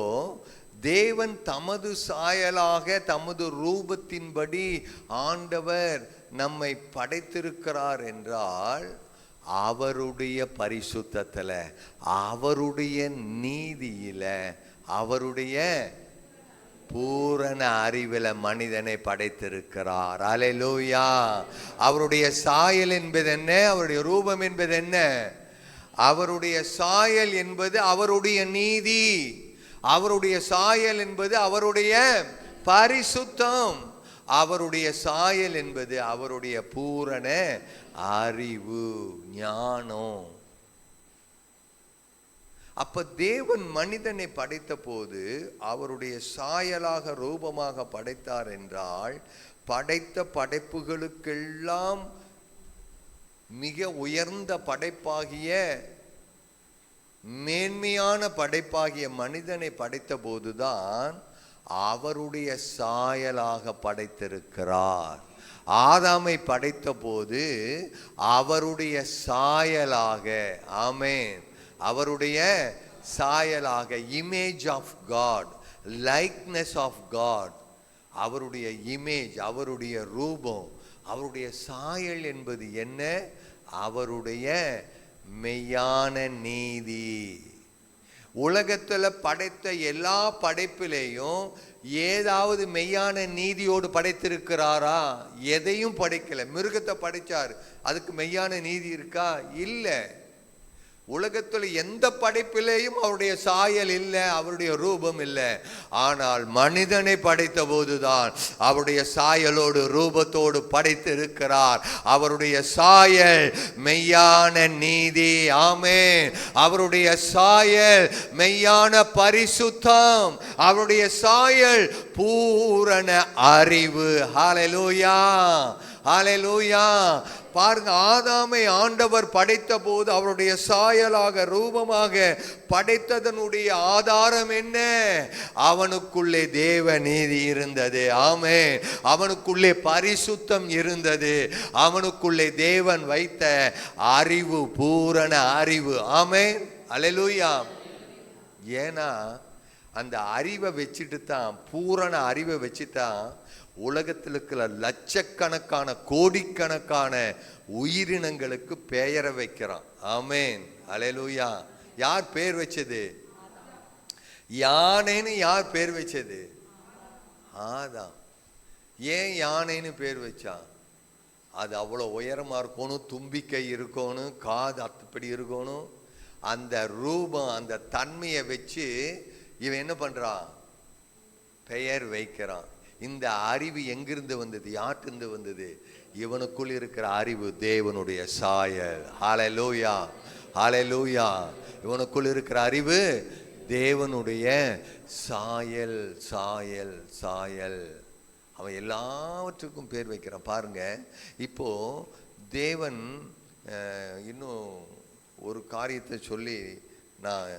தேவன் தமது சாயலாக தமது ரூபத்தின்படி ஆண்டவர் நம்மை படைத்திருக்கிறார் என்றால் அவருடைய பரிசுத்தத்துல, அவருடைய நீதியில, அவருடைய பூரண அறிவில மனிதனை படைத்திருக்கிறார். அல்லேலூயா. அவருடைய சாயல் என்பது என்ன? அவருடைய ரூபம் என்பது என்ன? அவருடைய சாயல் என்பது அவருடைய நீதி, அவருடைய சாயல் என்பது அவருடைய பரிசுத்தம், அவருடைய சாயல் என்பது அவருடைய பூரண அறிவு, ஞானம். அப்ப தேவன் மனிதனை படைத்த போது அவருடைய சாயலாக ரூபமாக படைத்தார் என்றால், படைத்த படைப்புகளுக்கெல்லாம் மிக உயர்ந்த படைப்பாகிய மேன்மையான படைப்பாகிய மனிதனை படைத்த போதுதான் அவருடைய சாயலாக படைத்திருக்கிறார். ஆதாமை படைத்த போது அவருடைய சாயலாக, ஆமென், அவருடைய சாயலாக, image of God, likeness of God, அவருடைய இமேஜ், அவருடைய ரூபம், அவருடைய சாயல் என்பது என்ன? அவருடைய மெய்யான நீதி. உலகத்துல படைத்த எல்லா படைப்பிலையும் ஏதாவது மெய்யான நீதியோடு படைத்திருக்கிறாரா? எதையும் படைக்கல. மிருகத்தை படைச்சார், அதுக்கு மெய்யான நீதி இருக்கா? இல்லை. உலகத்தில் எந்த படைப்பிலேயும் அவருடைய சாயல் இல்லை, அவருடைய ரூபம் இல்லை. ஆனால் மனிதனை படைத்த போதுதான் அவருடைய சாயலோடு ரூபத்தோடு படைத்து இருக்கிறார். அவருடைய சாயல் மெய்யான நீதி, ஆமென். அவருடைய சாயல் மெய்யான பரிசுத்தம், அவருடைய சாயல் பூரண அறிவு. ஹல்லேலூயா, ஹல்லேலூயா. பாருங்க, ஆதாமை ஆண்டவர் படைத்த போது அவருடைய சாயலாக ரூபமாக படைத்ததனுடைய ஆதாரம் என்ன? அவனுக்குள்ளே தேவ நீதி இருந்தது, ஆமென். அவனுக்குள்ளே பரிசுத்தம் இருந்தது, அவனுக்குள்ளே தேவன் வைத்த அறிவு, பூரண அறிவு, ஆமென், அல்லேலூயா. ஏன்னா அந்த அறிவை வச்சுட்டு தான், பூரண அறிவை வச்சுதான் உலகத்தில் இருக்கிற லட்சக்கணக்கான கோடிக்கணக்கான உயிரினங்களுக்கு பெயரை வைக்கிறான், ஆமென், அல்லேலூயா. யார் பேர் வச்சது? யானைன்னு யார் பேர் வச்சது? ஆதாம். ஏன் யானைன்னு பேர் வச்சான்? அது அவ்வளோ உயரமா இருக்கணும், தும்பிக்கை இருக்கணும், காது அப்படி இருக்கணும். அந்த ரூபம், அந்த தன்மையை வச்சு இவன் என்ன பண்றான்? பெயர் வைக்கிறான். இந்த அறிவு எங்கிருந்து வந்தது? யார்கிட்ட வந்தது? இவனுக்குள் இருக்கிற அறிவு தேவனுடைய சாயல். ஹல்லேலூயா, ஹல்லேலூயா. இவனுக்குள் இருக்கிற அறிவு தேவனுடைய சாயல், சாயல், சாயல். அவன் எல்லாவற்றுக்கும் பேர் வைக்கிறான். பாருங்க, இப்போ தேவன் இன்னும் ஒரு காரியத்தை சொல்லி, நான்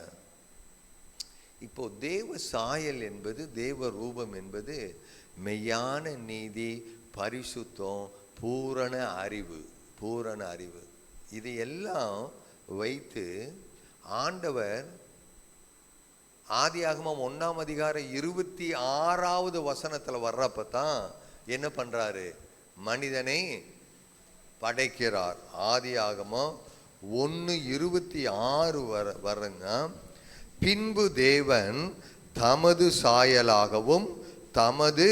இப்போ தேவ சாயல் என்பது, தேவ ரூபம் என்பது மெய்யான நீதி, பரிசுத்தம், பூரண அறிவு, பூரண அறிவு. இது எல்லாம் வைத்து ஆண்டவர் ஆதியாகமம் 1 அதிகாரம் 26வது வசனத்துல வர்றப்ப தான் என்ன பண்றாரு? மனிதனை படைக்கிறார். ஆதியாகமம் 1:26 வரங்க. பின்பு தேவன் தமது சாயலாகவும் தமது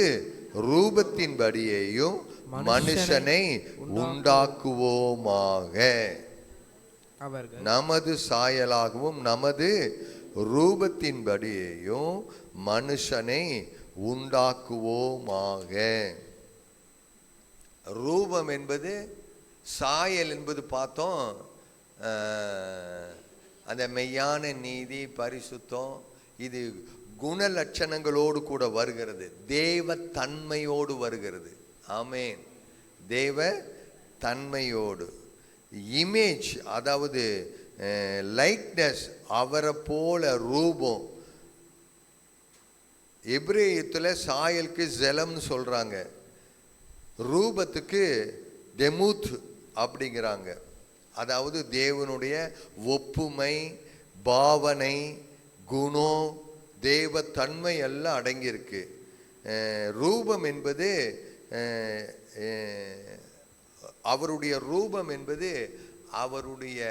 ரூபத்தின்படியேயும் மனுஷனை உண்டாக்குவோமாக. அவர்கள் நமது சாயலாகவும் நமது ரூபத்தின்படியேயும் மனுஷனை உண்டாக்குவோமாக. ரூபம் என்பது, சாயல் என்பது பார்த்தோம், அந்த மெய்யான நீதி, பரிசுத்தம், இது குணலட்சணங்களோடு கூட வருகிறது, தேவ தன்மையோடு வருகிறது. ஆமென். தேவ தன்மையோடு. இமேஜ், அதாவது லைக்னஸ், அவரை போல ரூபம். எபிரேயத்தில் சாயலுக்கு ஜெலம்னு சொல்றாங்க, ரூபத்துக்கு டெமுத் அப்படிங்கிறாங்க. அதாவது தேவனுடைய ஒப்புமை, பாவனை, குணம், தேவ தன்மை எல்லாம் அடங்கியிருக்கு. ரூபம் என்பது, அவருடைய ரூபம் என்பது அவருடைய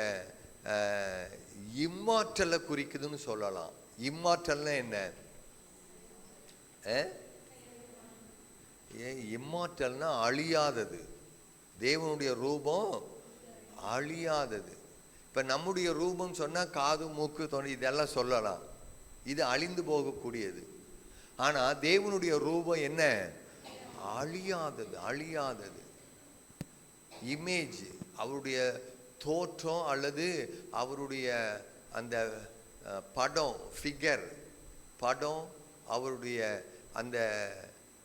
இம்மாற்றலை குறிக்குதுன்னு சொல்லலாம். இம்மாற்றல்னா என்ன? இம்மாற்றல்னா அழியாதது. தேவனுடைய ரூபம் அழியாதது. இப்ப நம்முடைய ரூபம் சொன்னா காது, மூக்கு, தொண்டை இதெல்லாம் சொல்லலாம், இது அழிந்து போகக்கூடியது. ஆனா தேவனுடைய ரூபம் என்ன? அழியாதது. அழியாதது. இமேஜ், அவருடைய தோற்றம் அல்லது அவருடைய அந்த படம், ஃபிகர், படம், அவருடைய அந்த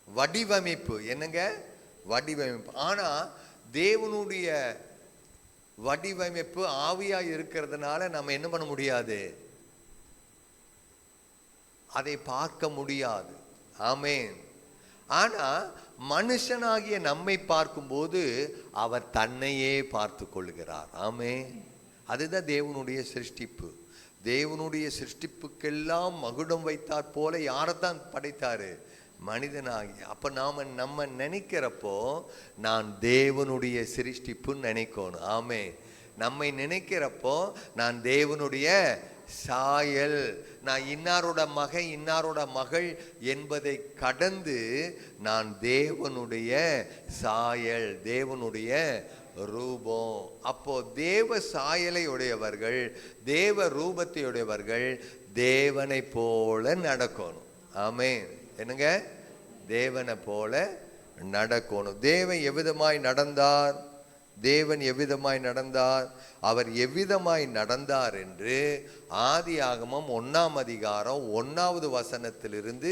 வடிவமைப்பு. என்னங்க? வடிவமைப்பு. ஆனா தேவனுடைய வடிவமைப்பு ஆவியா இருக்கிறதுனால நம்ம என்ன பண்ண முடியாது? அதை பார்க்க முடியாது. ஆமென். ஆனா மனுஷனாகிய நம்மை பார்க்கும்போது அவர் தன்னையே பார்த்து கொள்கிறார். ஆமென். அதுதான் தேவனுடைய சிருஷ்டிப்பு. தேவனுடைய சிருஷ்டிப்புக்கெல்லாம் மகுடம் வைத்தாற் போல யாரைத்தான் படைத்தாரு? மனிதனாகி. அப்ப நம்ம நினைக்கிறப்போ நான் தேவனுடைய சிருஷ்டிப்புன்னு நினைக்கணும். ஆமே. நம்மை நினைக்கிறப்போ நான் தேவனுடைய சாயல், நான் இன்னாரோட மகன், இன்னாரோட மகள் என்பதை கடந்து நான் தேவனுடைய சாயல், தேவனுடைய ரூபம். அப்போ தேவ சாயலை உடையவர்கள், தேவ ரூபத்தை உடையவர்கள் தேவனை போல நடக்கணும். ஆமென். என்னங்க? தேவனை போல நடக்கணும். தேவன் எவ்விதமாய் நடந்தார்? தேவன் எவ்விதமாய் நடந்தார்? அவர் எவ்விதமாய் நடந்தார் என்று ஆதியாகமம் 1ஆம் அதிகாரம் 1வது வசனத்திலிருந்து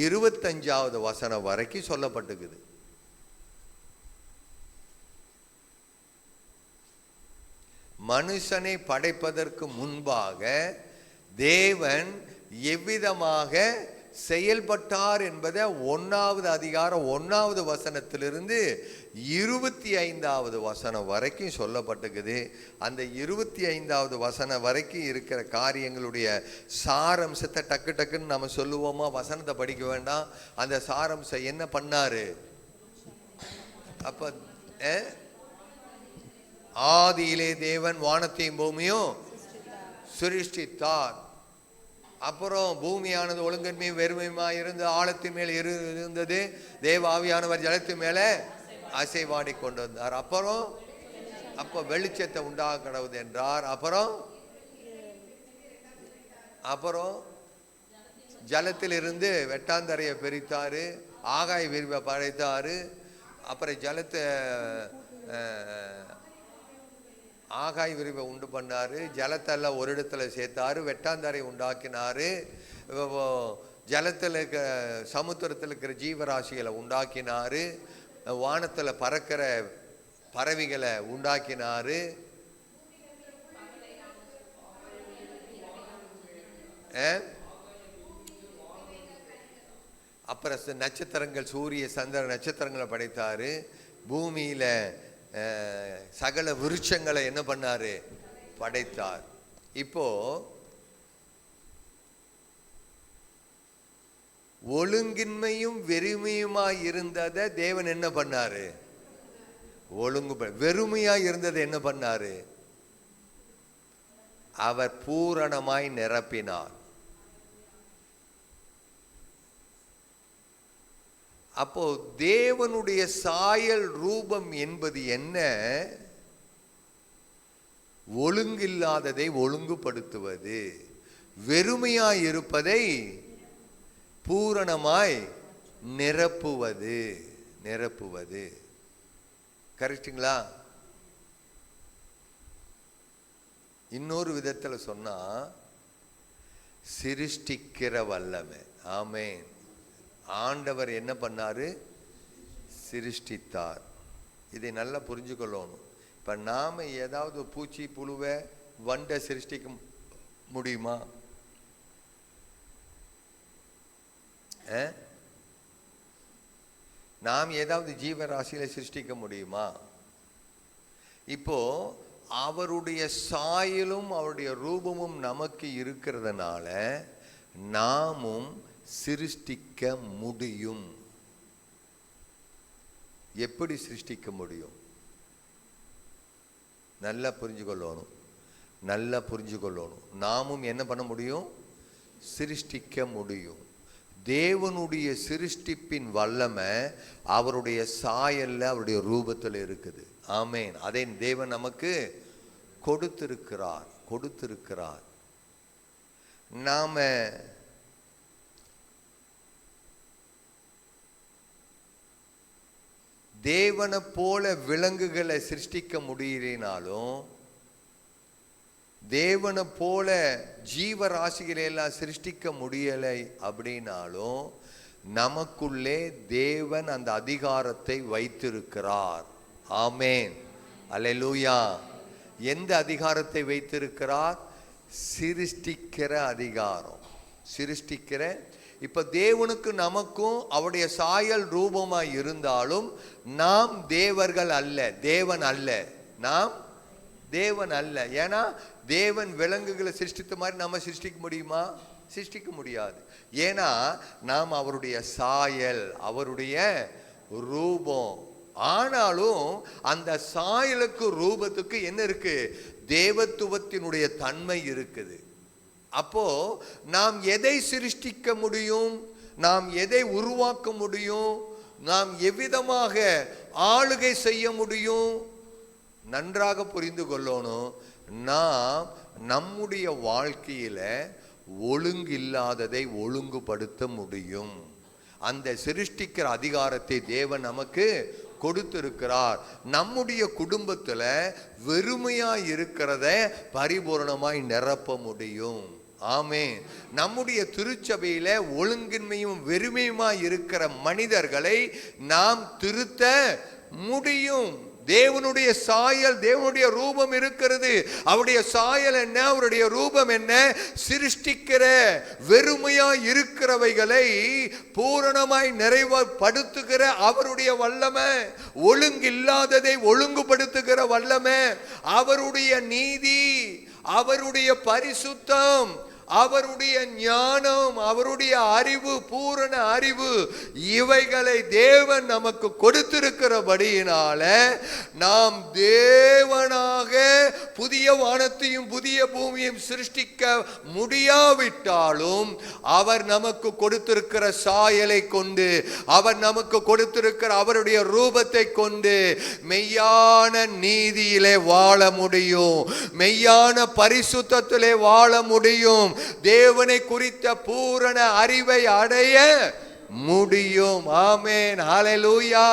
25வது வசனம் வரைக்கும் சொல்லப்பட்டிருக்குது. மனுஷனை படைப்பதற்கு முன்பாக தேவன் எவ்விதமாக செயல்பட்டார் என்பதை 1வது அதிகாரம் 1வது வசனத்திலிருந்து 25வது வசனம் வரைக்கும் சொல்லப்பட்டிருக்குது. அந்த 25வது வசனம் வரைக்கும் இருக்கிற காரியங்களுடைய சாரம்சத்தை டக்கு டக்குன்னு நம்ம சொல்லுவோமா? வசனத்தை படிக்க வேண்டாம். அந்த சாரம்சம் என்ன பண்ணாரு? அப்ப ஆதியிலே தேவன் வானத்தையும் பூமியும் சிருஷ்டித்தார். அப்புறம் பூமியானது ஒழுங்கன்மையும் வெறுமையுமா இருந்து ஆழத்தின் மேல் இருந்தது. தேவ ஆவியானவர் ஜலத்தின் மேல அசைவாடி கொண்டு வந்தார். அப்போ வெளிச்சத்தை உண்டாக கடவுது என்றார். அப்புறம் ஜலத்தில் இருந்து வெட்டாந்தரையை பிரித்தாரு, ஆகாய விரிவை படைத்தாரு. அப்புறம் ஜலத்தை ஆகாய் விரிவை உண்டு பண்ணாரு. ஜலத்தெல்லாம் ஒரு இடத்துல சேர்த்தாரு, வெட்டாந்தரை உண்டாக்கினாரு. ஜலத்தில் இருக்கிற சமுத்திரத்தில் இருக்கிற ஜீவராசிகளை உண்டாக்கினாரு, வானத்தில் பறக்கிற பறவைகளை உண்டாக்கினாரு. அப்புறம் நட்சத்திரங்கள், சூரிய சந்திர நட்சத்திரங்களை படைத்தாரு. பூமியில சகல விருட்சங்களை என்ன பண்ணாரு? படைத்தார். இப்போ ஒழுங்கின்மையும் வெறுமையுமாய் இருந்ததை தேவன் என்ன பண்ணாரு? வெறுமையாய் இருந்ததை என்ன பண்ணாரு? அவர் பூரணமாய் நிரப்பினார். அப்போ தேவனுடைய சாயல் ரூபம் என்பது என்ன? ஒழுங்கில்லாததை ஒழுங்குபடுத்துவது, வெறுமையாய் இருப்பதை பூரணமாய் நிரப்புவது. கரெக்டுங்களா? இன்னொரு விதத்தில் சொன்னா சிருஷ்டிக்கிற வல்லமை. ஆமென். ஆண்டவர் என்ன பண்ணாரு? சிருஷ்டித்தார். இதை நல்லா புரிஞ்சுக்கொள்ளணும். இப்ப நாம ஏதாவது பூச்சி புழுவை வண்டை சிருஷ்டிக்க முடியுமா? நாம் ஏதாவது ஜீவராசியில சிருஷ்டிக்க முடியுமா? இப்போ அவருடைய சாயலும் அவருடைய ரூபமும் நமக்கு இருக்கிறதுனால நாமும் சிருஷ்டிக்க முடியும். எப்படி சிருஷ்டிக்க முடியும்? நல்லா புரிஞ்சுக்கொள்ளணும். நாமும் என்ன பண்ண முடியும்? சிருஷ்டிக்க முடியும். தேவனுடைய சிருஷ்டிப்பின் வல்லமை அவருடைய சாயல்ல, அவருடைய ரூபத்தில் இருக்குது. ஆமென். அதை தேவன் நமக்கு கொடுத்திருக்கிறார். நாம தேவனை போல விலங்குகளை சிருஷ்டிக்க முடியலைனாலும், தேவனை போல ஜீவராசிகளை எல்லாம் சிருஷ்டிக்க முடியலை அப்படின்னாலும், நமக்குள்ளே தேவன் அந்த அதிகாரத்தை வைத்திருக்கிறார். ஆமென். அல்லேலூயா. எந்த அதிகாரத்தை வைத்திருக்கிறார்? சிருஷ்டிக்கிற அதிகாரம். இப்ப தேவனுக்கு நமக்கும் அவருடைய சாயல் ரூபமாய் இருந்தாலும் நாம் தேவர்கள் அல்ல, தேவன் அல்ல. நாம் தேவன் அல்ல. ஏன்னா தேவன் விலங்குகளை சிருஷ்டித்த மாதிரி நம்ம சிருஷ்டிக்க முடியுமா? சிருஷ்டிக்க முடியாது. ஏன்னா நாம் அவருடைய சாயல், அவருடைய ரூபம். ஆனாலும் அந்த சாயலுக்கு ரூபத்துக்கு என்ன இருக்கு? தேவத்துவத்தினுடைய தன்மை இருக்குது. அப்போ நாம் எதை சிருஷ்டிக்க முடியும்? நாம் எதை உருவாக்க முடியும்? நாம் எவ்விதமாக ஆளுகை செய்ய முடியும்? நன்றாக புரிந்து கொள்ளணும். நாம் நம்முடைய வாழ்க்கையில ஒழுங்கில்லாததை ஒழுங்குபடுத்த முடியும். அந்த சிருஷ்டிக்கிற அதிகாரத்தை தேவன் நமக்கு கொடுத்திருக்கிறார். நம்முடைய குடும்பத்துல வெறுமையா இருக்கிறத பரிபூரணமாய் நிரப்ப முடியும். ஆமென். நம்முடைய திருச்சபையில ஒழுங்கின்மையும் வெறுமையுமாய் இருக்கிற மனிதர்களை நாம் திருத்த முடியும். தேவனுடைய சாயல், தேவனுடைய ரூபம் இருக்கிறது. அவருடைய சாயல் என்ன? அவருடைய ரூபம் என்ன? சிருஷ்டிக்கிற, வெறுமையாய் இருக்கிறவைகளை பூரணமாய் நிறைவுபடுத்துகிற அவருடைய வல்லமை, ஒழுங்கில்லாததை ஒழுங்குபடுத்துகிற வல்லமை, அவருடைய நீதி, அவருடைய பரிசுத்தம், அவருடைய ஞானம், அவருடைய அறிவு, பூரண அறிவு, இவைகளை தேவன் நமக்கு கொடுத்திருக்கிறபடியினால நாம் தேவனாக புதிய வானத்தையும் புதிய பூமியையும் சிருஷ்டிக்க முடியாவிட்டாலும் அவர் நமக்கு கொடுத்திருக்கிற சாயலை கொண்டு, அவர் நமக்கு கொடுத்திருக்கிற அவருடைய ரூபத்தை கொண்டு மெய்யான நீதியிலே வாழ முடியும், மெய்யான பரிசுத்தத்திலே வாழ முடியும், தேவனை குறித்த பூரண அறிவை அடைய முடியும். ஆமென். ஹல்லேலூயா,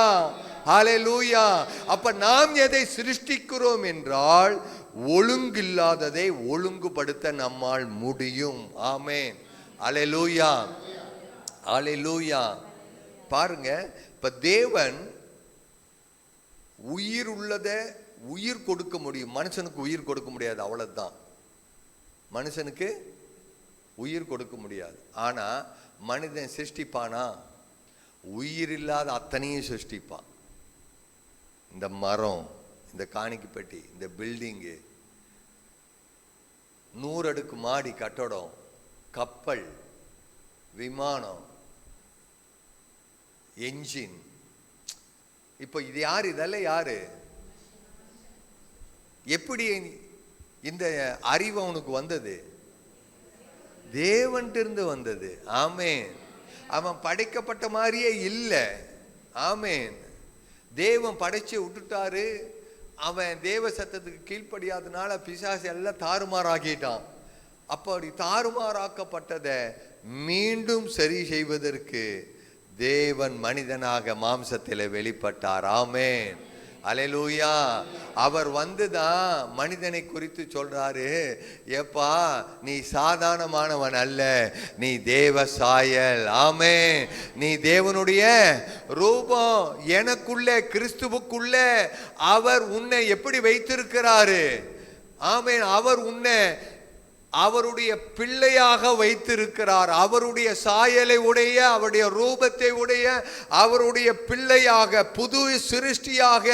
ஹல்லேலூயா. அப்ப நாம் எதை சிருஷ்டிக்கிறோம் என்றால் ஒழுங்கில்லாததை ஒழுங்குபடுத்த நம்மால் முடியும். ஆமென். ஹல்லேலூயா, ஹல்லேலூயா. பாருங்க, இப்ப தேவன் உயிர் உள்ளதை உயிர் கொடுக்க முடியும், மனுஷனுக்கு உயிர் கொடுக்க முடியாது. அவ்வளவுதான். மனுஷனுக்கு உயிர் கொடுக்க முடியாது. ஆனா மனிதன் சிருஷ்டிப்பானா? உயிர் இல்லாத அத்தனையும் சிருஷ்டிப்பான். இந்த மரம், இந்த காணிக்கை பெட்டி, இந்த பில்டிங்கு, 100 அடுக்கு மாடி கட்டடம், கப்பல், விமானம், என்ஜின். இப்போ இது யாரு? இதெல்லாம் யாரு? எப்படி இந்த அறிவு அவனுக்கு வந்தது? தேவன்கிட்ட வந்தது. ஆமேன். அவன் படைக்கப்பட்ட மாதிரியே இல்லை. ஆமேன். தேவன் படைச்சு விட்டுட்டாரு. அவன் தேவ சத்தத்துக்கு கீழ்ப்படியாதனால பிசாசு எல்லாம் தாறுமாறாக்கிட்டான். அப்படி தாறுமாறாக்கப்பட்டதை மீண்டும் சரி செய்வதற்கு தேவன் மனிதனாக மாம்சத்தில் வெளிப்பட்டார். ஆமேன். அல்லேலூயா. அவர் வந்துதான் மனிதனை குறித்து சொல்றாரு, ஏப்பா நீ சாதாரணமானவன் அல்ல, நீ தேவ சாயல். ஆமென். நீ தேவனுடைய ரூபம். எனக்குள்ளே, கிறிஸ்துவுக்குள்ள அவர் உன்னை எப்படி வைத்திருக்கிறாரு? ஆமென். அவர் உன்னை அவருடைய பிள்ளையாக வைத்திருக்கிறார். அவருடைய சாயலை உடைய, அவருடைய ரூபத்தை உடைய, அவருடைய பிள்ளையாக, புது சிருஷ்டியாக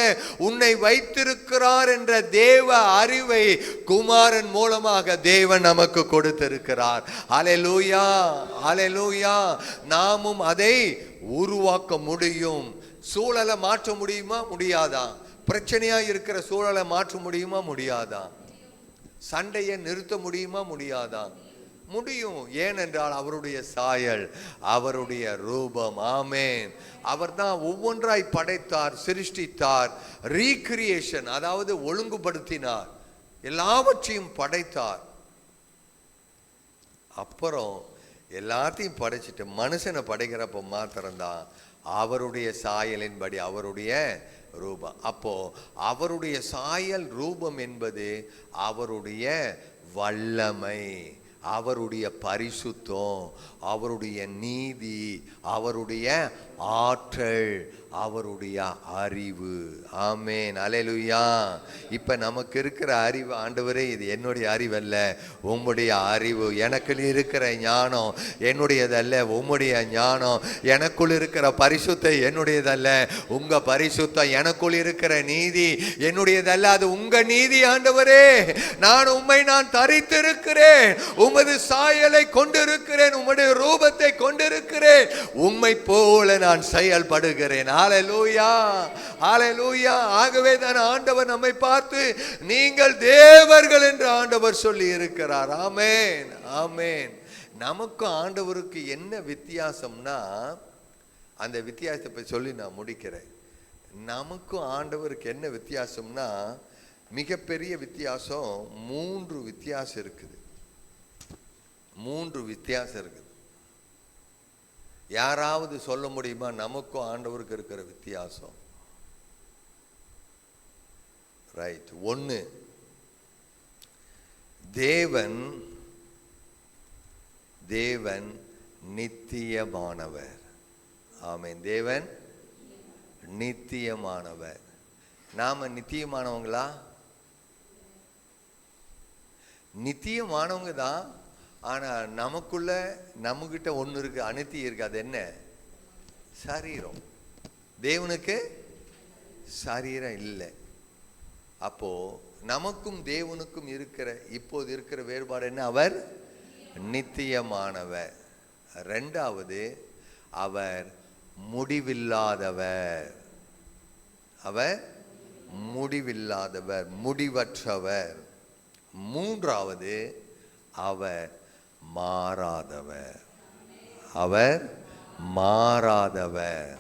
உன்னை வைத்திருக்கிறார் என்ற தேவ அறிவை குமாரன் மூலமாக தேவன் நமக்கு கொடுத்திருக்கிறார். அல்லேலூயா, அல்லேலூயா. நாமும் அதை உருவாக்க முடியும். சூழலை மாற்ற முடியுமா? முடியாதா? பிரச்சனையா இருக்கிற சூழலை மாற்ற முடியுமா? முடியாதா? சண்டையை நிறுத்த முடியுமா? முடியாதா? முடியும். ஏனென்றால் அவருடைய சாயல், அவருடைய ரூபம். ஆமென். அவர் தான் ஒவ்வொன்றாய் படைத்தார், சிருஷ்டித்தார். ரீக்ரியேஷன், அதாவது ஒழுங்குபடுத்தினார், எல்லாவற்றையும் படைத்தார். அப்புறம் எல்லாத்தையும் படைச்சிட்டு மனுஷனை படைக்கிறப்ப மாத்திரம்தான் அவருடைய சாயலின்படி அவருடைய ரூபம். அப்போ அவருடைய சாயல் ரூபம் என்பது அவருடைய வல்லமை, அவருடைய பரிசுத்தம், அவருடைய நீதி, அவருடைய ஆற்றல், அவருடைய அறிவு. ஆமென். அல்லேலூயா. இப்ப நமக்கு இருக்கிற அறிவு, ஆண்டவரே இது என்னுடைய அறிவு அல்ல, உம்முடைய அறிவு. எனக்கு இருக்கிற ஞானம் என்னுடையதல்ல, உம்முடைய ஞானம். எனக்குள் இருக்கிற பரிசுத்தம் என்னுடையதல்ல, உங்க பரிசுத்தம். எனக்குள் இருக்கிற நீதி என்னுடையதல்ல, அது உங்க நீதி. ஆண்டவரே நான் உம்மை தரித்திருக்கிறேன், உமது சாயலை கொண்டிருக்கிறேன், உம்முடைய ரூபத்தை கொண்டிருக்கிறேன், உம்மை போல நான் செயல்படுகிறேன். ஹல்லேலூயா, ஹல்லேலூயா. ஆகவே தான் ஆண்டவர் நம்மை பார்த்து நீங்கள் தேவர்கள் என்று ஆண்டவர் சொல்லி இருக்கிறார். ஆமென், ஆமென். நமக்கும் ஆண்டவருக்கு என்ன வித்தியாசம்னா, அந்த வித்தியாசத்தை சொல்லி நான் முடிக்கிறேன். நமக்கும் ஆண்டவருக்கு என்ன வித்தியாசம்னா, மிகப்பெரிய வித்தியாசம். 3 வித்தியாசம் இருக்குது. 3 வித்தியாசம் இருக்குது. யாராவது சொல்ல முடியுமா நமக்கும் ஆண்டவருக்கு இருக்கிற வித்தியாசம்? ரைட். 1, தேவன் நித்தியமானவர். ஆமென். தேவன் நித்தியமானவர். நாம நித்தியமானவங்களா? நித்தியமானவங்க தான். ஆனா நமக்குள்ள நம்மகிட்ட ஒண்ணு இருக்கு, அனித்தியம் இருக்கு. அது என்ன? சரீரம். தேவனுக்கு சரீரம் இல்லை. அப்போ நமக்கும் தேவனுக்கும் இருக்கிற இப்போது இருக்கிற வேறுபாடு என்ன? அவர் நித்தியமானவர். 2வது, அவர் முடிவில்லாதவர். அவர் முடிவில்லாதவர், முடிவற்றவர். 3வது, அவர் மாறாதவர். அவர் மாறாதவர்.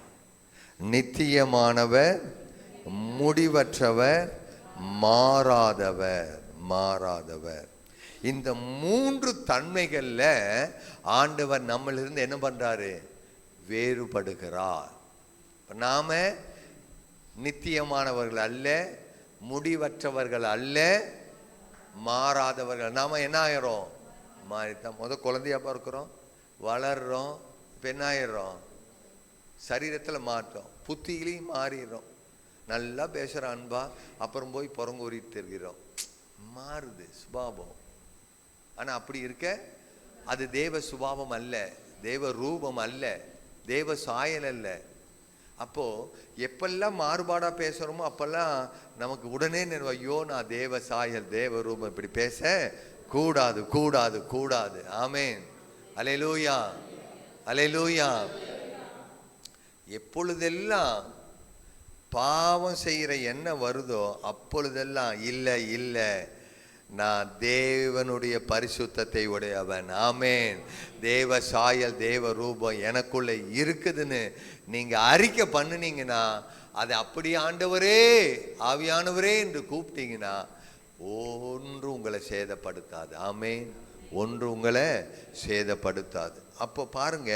நித்தியமானவர், முடிவற்றவர், மாறாதவர். மாறாதவர். இந்த 3 தன்மைகள்ல ஆண்டவர் நம்மளிருந்து என்ன பண்றாரு? வேறுபடுகிறார். நாம நித்தியமானவர்கள் அல்ல, முடிவற்றவர்கள் அல்ல, மாறாதவர்கள். நாம என்ன ஆயிரும்? மாறித்தான். குழந்தையா பிறக்கிறோம், வளர்றோம், பெண்ணாயிடுறோம், சரீரத்தில் மாற்றோம், புத்தியிலையும் மாறிடுறோம். நல்லா பேசுகிற அன்பா, அப்புறம் போய் புறங்கூறிட்டு இருக்கிறோம். மாறுது சுபாவம். ஆனால் அப்படி இருக்க அது தேவ சுபாவம் அல்ல, தேவ ரூபம் அல்ல, தேவ சாயல் அல்ல. அப்போ எப்பெல்லாம் மாறுபாடா பேசுறோமோ அப்பெல்லாம் நமக்கு உடனே ஐயோ நான் தேவ சாயல், தேவ ரூபம், இப்படி பேச கூடாது, கூடாது, கூடாது. ஆமென். அல்லேலூயா, அல்லேலூயா. எப்பொழுதெல்லாம் பாவம் செய்கிற எண்ணம் வருதோ அப்பொழுதெல்லாம் இல்லை இல்லை, நான் தேவனுடைய பரிசுத்தத்தை உடையவன், ஆமேன், தேவ சாயல் தேவ ரூபம் எனக்குள்ள இருக்குதுன்னு நீங்க அறிக்கை பண்ணுனீங்கன்னா, அதை அப்படி ஆண்டவரே ஆவியானவரே என்று கூப்பிட்டீங்கன்னா ஒன்று உங்களை சேதப்படுத்தாது. ஆமேன், ஒன்று உங்களை சேதப்படுத்தாது. அப்போ பாருங்க,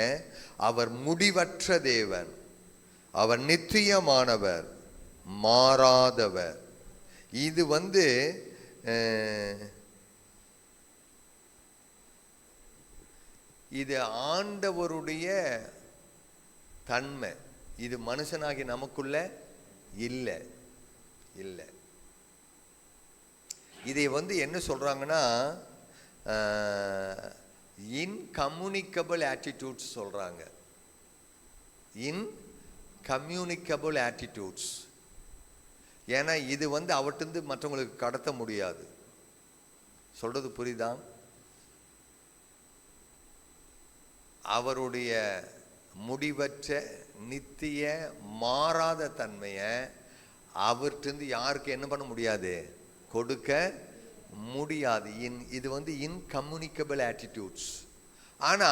அவர் முடிவற்ற தேவன், அவர் நித்தியமானவர், மாறாதவர். இது இது ஆண்டவருடைய தன்மை. இது மனுஷனாகி நமக்குள்ள இல்லை இல்லை. இதை என்ன சொல்றாங்கன்னா, இன்கம்யூனிகபிள் ஆட்டிடியூட்ஸ் சொல்றாங்க. இன்கம்யூனிகபிள் ஆட்டிடியூட்ஸ். ஏன்னா இது அவட்டிருந்து மற்றவங்களுக்கு கடத்த முடியாது. சொல்றது புரியுதா? அவருடைய முடிவற்ற நித்திய மாறாத தன்மையை அவர்கிட்ட யாருக்கு என்ன பண்ண முடியாது, கொடுக்க முடியாது. இது இன்கம்யூனிகபிள் ஆட்டிடியூட்ஸ். ஆனா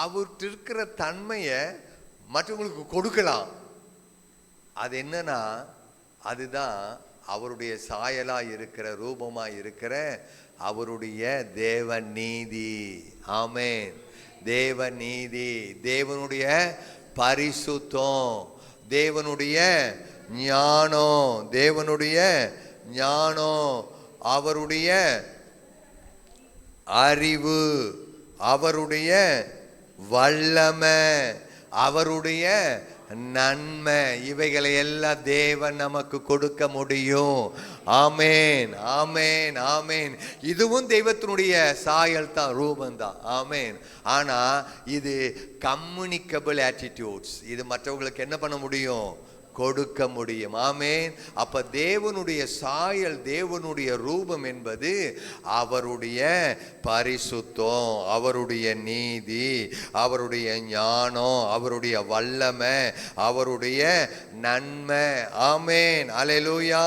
அவர்கிட்ட இருக்கிற தன்மையை மற்றவங்களுக்கு கொடுக்கலாம். அது என்னன்னா, அதுதான் அவருடைய சாயலா இருக்கிற ரூபமா இருக்கிற அவருடைய தேவ நீதி. ஆமென், தேவ நீதி, தேவனுடைய பரிசுத்தம், தேவனுடைய ஞானம், தேவனுடைய ஞானம், அவருடைய அறிவு, அவருடைய வல்லமை, அவருடைய நன்மை, இவைகளை எல்லாம் தேவன் நமக்கு கொடுக்க முடியும். ஆமேன், ஆமேன், ஆமேன். இதுவும் தெய்வத்தினுடைய சாயல் தான், ரூபம் தான். ஆமேன். ஆனா இது கம்யூனிகபிள் ஆட்டிடியூட்ஸ். இது மற்றவங்களுக்கு என்ன பண்ண முடியும், கொடுக்க முடியும். ஆமேன். அப்ப தேவனுடைய சாயல், தேவனுடைய ரூபம் என்பது அவருடைய பரிசுத்தம், அவருடைய நீதி, அவருடைய ஞானம், அவருடைய வல்லமை, அவருடைய நன்மை. ஆமேன், அல்லேலூயா.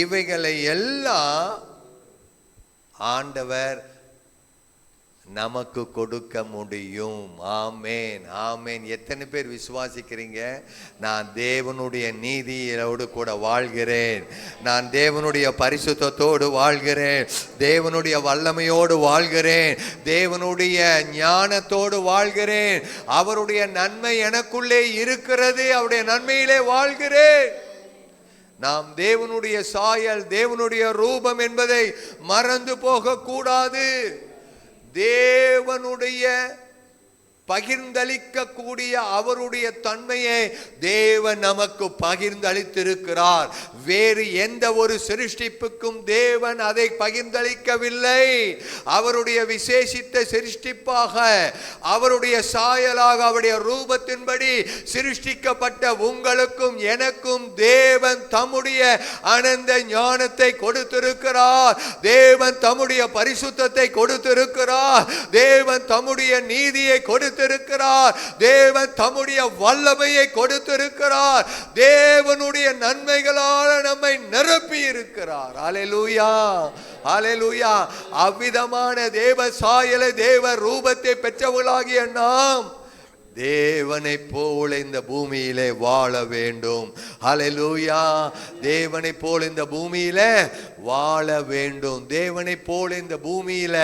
இவைகளை எல்லாம் ஆண்டவர் நமக்கு கொடுக்க முடியும். ஆமேன், ஆமேன். எத்தனை பேர் விசுவாசிக்கிறீங்க? நான் தேவனுடைய நீதியோடு கூட வாழ்கிறேன், நான் தேவனுடைய பரிசுத்தத்தோடு வாழ்கிறேன், தேவனுடைய வல்லமையோடு வாழ்கிறேன், தேவனுடைய ஞானத்தோடு வாழ்கிறேன், அவருடைய நன்மை எனக்குள்ளே இருக்கிறது, அவருடைய நன்மையிலே வாழ்கிறேன். நாம் தேவனுடைய சாயல், தேவனுடைய ரூபம் என்பதை மறந்து போக கூடாது. தேவனுடைய பகிர்ந்தளிக்க கூடிய அவருடைய தன்மையை தேவன் நமக்கு பகிர்ந்தளித்திருக்கிறார். வேறு எந்த ஒரு சிருஷ்டிப்புக்கும் தேவன் அதை பகிர்ந்தளிக்கவில்லை. அவருடைய விசேஷித்த சிருஷ்டிப்பாக, அவருடைய சாயலாக, அவருடைய ரூபத்தின்படி சிருஷ்டிக்கப்பட்ட உங்களுக்கும் எனக்கும் தேவன் தம்முடைய அனந்த ஞானத்தை கொடுத்திருக்கிறார். தேவன் தம்முடைய பரிசுத்தத்தை கொடுத்திருக்கிறார். தேவன் தம்முடைய நீதியை கொடுத்திருக்கிறார். தேவன் தம்முடைய வல்லமையை கொடுத்திருக்கிறார். தேவனுடைய நன்மைகளால் நம்மை நிரப்பி இருக்கிறார். அல்லேலூயா, அல்லேலூயா. அவ்விதமான தேவ சாயலை, தேவ ரூபத்தை பெற்றவர்களாகிய நாம் தேவனை போல இந்த பூமியிலே வாழ வேண்டும். அல்லேலூயா. தேவனை போல இந்த பூமியில வாழ வேண்டும். தேவனை போல இந்த பூமியில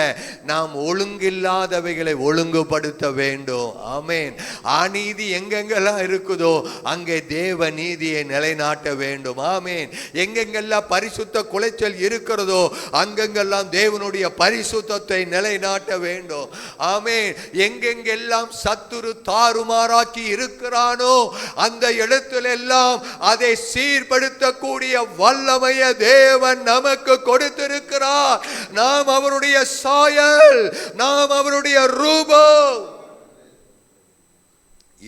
நாம் ஒழுங்கில்லாதவைகளை ஒழுங்குபடுத்த வேண்டும். ஆமென். அநீதி எங்கெங்கெல்லாம் இருக்குதோ அங்கே தேவ நீதியை நிலைநாட்ட வேண்டும். ஆமென். எங்கெங்கெல்லாம் பரிசுத்த குலைச்சல் இருக்கிறதோ அங்கெங்கெல்லாம் தேவனுடைய பரிசுத்தத்தை நிலைநாட்ட வேண்டும். ஆமென். எங்கெங்கெல்லாம் சத்துரு தாறுமாறாக்கி இருக்கிறானோ அந்த இடத்திலெல்லாம் அதை சீர்படுத்தக்கூடிய வல்லமைய தேவன் நமக்கு கொடுத்திருக்கிறார். நாம் அவருடைய சாயல், நாம் அவருடைய ரூபம்.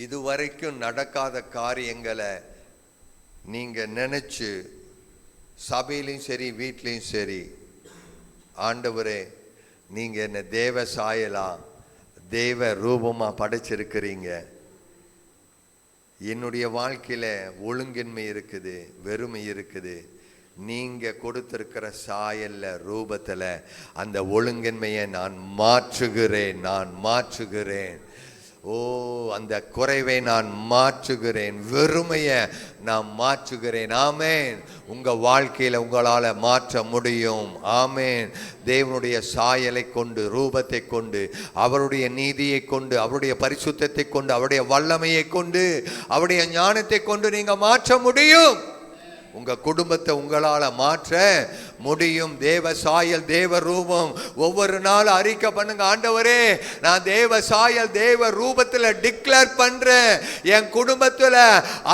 இதுவரைக்கும் நடக்காத காரியங்களை நீங்க நினைச்சு சபையிலையும் சரி வீட்லையும் சரி, ஆண்டவரே நீங்க என்ன தேவ சாயலா, தேவ ரூபமா படைச்சிருக்கிறீங்க, என்னுடைய வாழ்க்கையில ஒழுங்கின்மை இருக்குது, வெறுமை இருக்குது. நீங்க கொடுத்திருக்கிற சாயல்ல, ரூபத்துல அந்த ஒழுங்கின்மையை நான் மாற்றுகிறேன். ஓ, அந்த குறைவை நான் மாற்றுகிறேன், வெறுமையை நான் மாற்றுகிறேன். ஆமேன். உங்க வாழ்க்கையில உங்களால மாற்ற முடியும். ஆமேன். தேவனுடைய சாயலை கொண்டு, ரூபத்தை கொண்டு, அவருடைய நீதியை கொண்டு, அவருடைய பரிசுத்தத்தை கொண்டு, அவருடைய வல்லமையை கொண்டு, அவருடைய ஞானத்தை கொண்டு நீங்க மாற்ற முடியும். உங்க குடும்பத்தை உங்களால மாற்ற முடியும். தேவ சாயல், தேவ ரூபம். ஒவ்வொரு நாள் அறிக்கை பண்ணுங்க, ஆண்டவரே நான் தேவ சாயல், தேவ ரூபத்துல டிக்ளேர் பண்றேன். என் குடும்பத்துல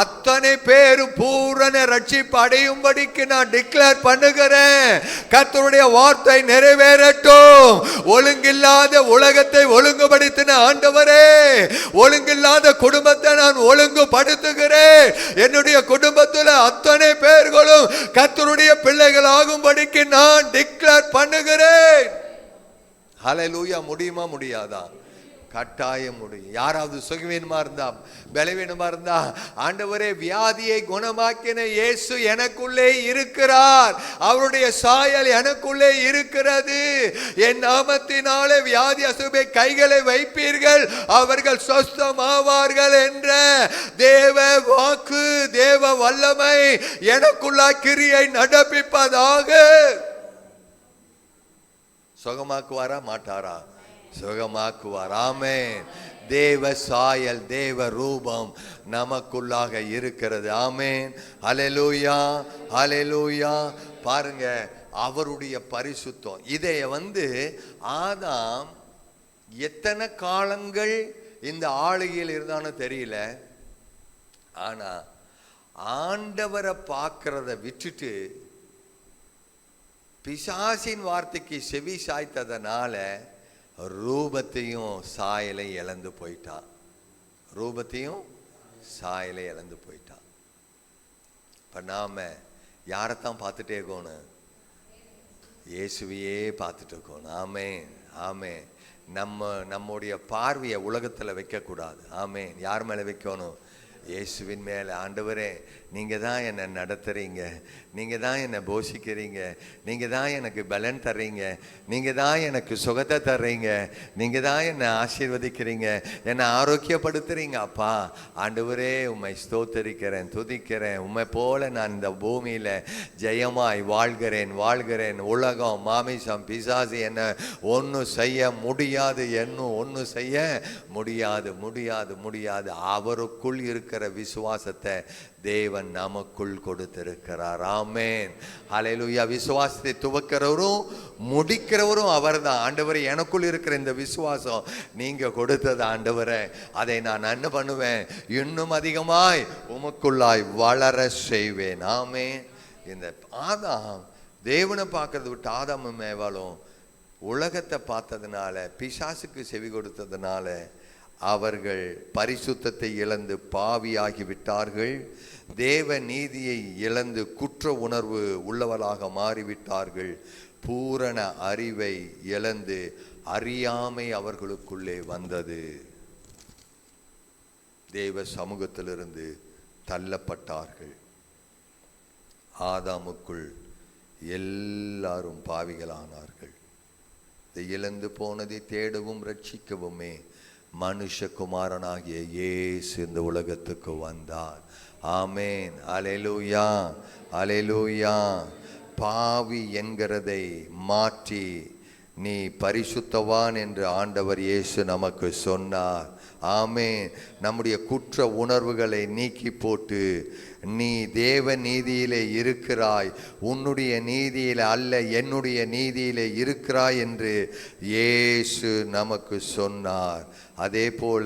அத்தனை பேரும் பூரண ரட்சிப்பு அடையும்படிக்கு நான் டிக்ளேர் பண்ணுகிறேன். கர்த்தருடைய வார்த்தை நிறைவேறட்டும். ஒழுங்கில்லாத உலகத்தை ஒழுங்குபடுத்தின ஆண்டவரே, ஒழுங்கில்லாத குடும்பத்தை நான் ஒழுங்குபடுத்துகிறேன். என்னுடைய குடும்பத்துல அத்தனை பேர்களும் கர்த்தருடைய பிள்ளைகளாகும்படிக்கு நான் டிக்ளேர் பண்ணுகிறேன். ஹல்லேலூயா. முடியுமா? முடியாதா? கட்டாயம் முடியும். யாராவது சுகவீனமா இருந்தா, பலவீனமா இருந்தா, ஆண்டவரே வியாதியை குணமாக்கின இயேசு எனக்குள்ளே இருக்கிறார், அவருடைய சாயல் எனக்குள்ளே இருக்கிறது, என் நாமத்தினாலே வியாதி அசுபை கைகளை வைப்பீர்கள், அவர்கள் சொஸ்தமாவார்கள் என்ற தேவ வாக்கு, தேவ வல்லமை எனக்குள்ள கிரியை நடப்பிப்பதாக. சுகமாக்குவாரா மாட்டாரா? சுகமாக்குவார். ஆமென். தேவ சாயல், தேவ ரூபம் நமக்குள்ளாக இருக்கிறது. ஆமென். ஹல்லேலூயா, ஹல்லேலூயா. பாருங்க, அவருடைய பரிசுத்தம். இதை ஆதாம் எத்தனை காலங்கள் இந்த ஆளுகையில் இருந்தான்னு தெரியல. ஆனா ஆண்டவரை பார்க்கிறத விட்டுட்டு பிசாசின் வார்த்தைக்கு செவி சாய்த்ததனால ரூபத்தையும் சாயலை இழந்து போயிட்டான். ரூபத்தையும் சாயலை இழந்து போயிட்டான். இப்ப நாம யாரைத்தான் பார்த்துட்டே இருக்கணும்? இயேசுவையே பார்த்துட்டு இருக்கணும். ஆமென், ஆமென். நம்முடைய பார்வையை உலகத்துல வைக்க கூடாது. ஆமென். யார் மேல வைக்கணும்? இயேசுவின் மேலே. ஆண்டவரே, நீங்கள் தான் என்னை நடத்துகிறீங்க, நீங்கள் தான் என்னை போஷிக்கிறீங்க, நீங்கள் தான் எனக்கு பலன் தர்றீங்க, நீங்கள் தான் எனக்கு சுகத்தை தர்றீங்க, நீங்கள் தான் என்னை ஆசீர்வதிக்கிறீங்க, என்னை ஆரோக்கியப்படுத்துறீங்க. அப்பா ஆண்டவரே, உம்மை ஸ்தோத்தரிக்கிறேன், துதிக்கிறேன். உம்மை போல நான் இந்த பூமியில் ஜெயமாய் வாழ்கிறேன். உலகம், மாமிசம், பிசாசு என்னை ஒன்றும் செய்ய முடியாது, ஒன்றும் செய்ய முடியாது. அவருக்குள் இருக்கிற விசுவாசத்தை தேவன் நமக்குள் கொடுத்திருக்கிறார். ஆமென், ஹல்லேலூயா. விசுவாசத்தை துவக்கிறவரும் முடிக்கிறவரும் அவர்தான். ஆண்டவரே, எனக்குள் இருக்கிற இந்த விசுவாசம் நீங்க கொடுத்தது ஆண்டவரே, அதை நான் என்ன பண்ணுவேன்? இன்னும் அதிகமாய் உமக்குள்ளாய் வளர செய்வேன். ஆமென். இந்த ஆதாம் தேவனை பார்க்கறத விட்டு ஆதாமும் மேவாலும் உலகத்தை பார்த்ததுனால, பிசாசுக்கு செவி கொடுத்ததுனால அவர்கள் பரிசுத்தத்தை இழந்து பாவியாகி விட்டார்கள். தேவ நீதியை இழந்து குற்ற உணர்வு உள்ளவர்களாக மாறிவிட்டார்கள். பூரண அறிவை இழந்து அறியாமை அவர்களுக்குள்ளே வந்தது. தேவ சமூகத்திலிருந்து தள்ளப்பட்டார்கள். ஆதாமுக்குள் எல்லாரும் பாவிகளானார்கள். இழந்து போனதை தேடவும் ரட்சிக்கவுமே மனுஷகுமாரனாகிய இயேசு இந்த உலகத்துக்கு வந்தார். ஆமென், அல்லேலூயா, அல்லேலூயா. பாவி என்கிறதை மாற்றி நீ பரிசுத்தவான் என்று ஆண்டவர் இயேசு நமக்கு சொன்னார். ஆமென். நம்முடைய குற்ற உணர்வுகளை நீக்கி போட்டு நீ தேவ நீதியிலே இருக்கிறாய், உன்னுடைய நீதியிலே அல்ல என்னுடைய நீதியிலே இருக்கிறாய் என்று இயேசு நமக்கு சொன்னார். அதே போல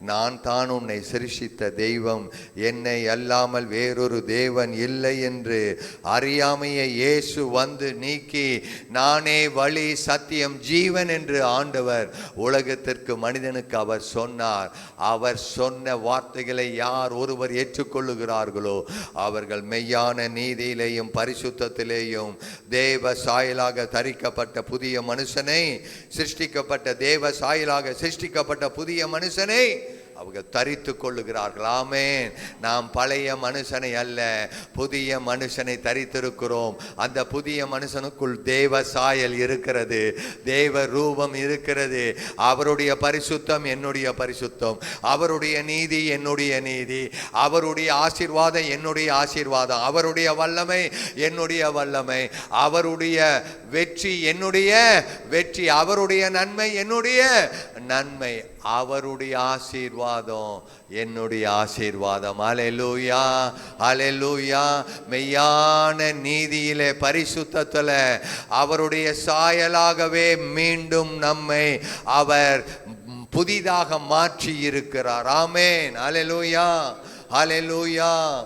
நான் தான் உன்னை சிருஷ்டித்த தெய்வம், என்னை அல்லாமல் வேறொரு தேவன் இல்லை என்று அறியாமையை இயேசு வந்து நீக்கி நானே வழி, சத்தியம், ஜீவன் என்று ஆண்டவர் உலகத்திற்கு, மனிதனுக்கு அவர் சொன்னார். அவர் சொன்ன வார்த்தைகளை யார் ஒருவர் ஏற்றுக்கொள்ளுகிறார்களோ அவர்கள் மெய்யான நீதியிலேயும் பரிசுத்தத்திலேயும் தேவ சாயலாக தரிக்கப்பட்ட புதிய மனுஷனை, சிருஷ்டிக்கப்பட்ட தேவ சாயலாக சிருஷ்டிக்கப்பட்ட புதிய மனுஷனை அவங்க தரித்து கொள்ளுகிறார்கள். ஆமென். நாம் பழைய மனுஷனை அல்ல, புதிய மனுஷனை தரித்திருக்கிறோம். அந்த புதிய மனுஷனுக்குள் தேவ சாயல் இருக்கிறது, தேவ ரூபம் இருக்கிறது. அவருடைய பரிசுத்தம் என்னுடைய பரிசுத்தம், அவருடைய நீதி என்னுடைய நீதி, அவருடைய ஆசீர்வாதம் என்னுடைய ஆசீர்வாதம், அவருடைய வல்லமை என்னுடைய வல்லமை, அவருடைய வெற்றி என்னுடைய வெற்றி, அவருடைய நன்மை என்னுடைய நன்மை, அவருடைய ஆசீர்வாதம் என்னுடைய ஆசீர்வாதம். அல்லேலூயா, அல்லேலூயா. மெய்யான நீதியிலே பரிசுத்தத்துல அவருடைய சாயலாகவே மீண்டும் நம்மை அவர் புதிதாக மாற்றி இருக்கிறார். ஆமென். அல்லேலூயா, அல்லேலூயா.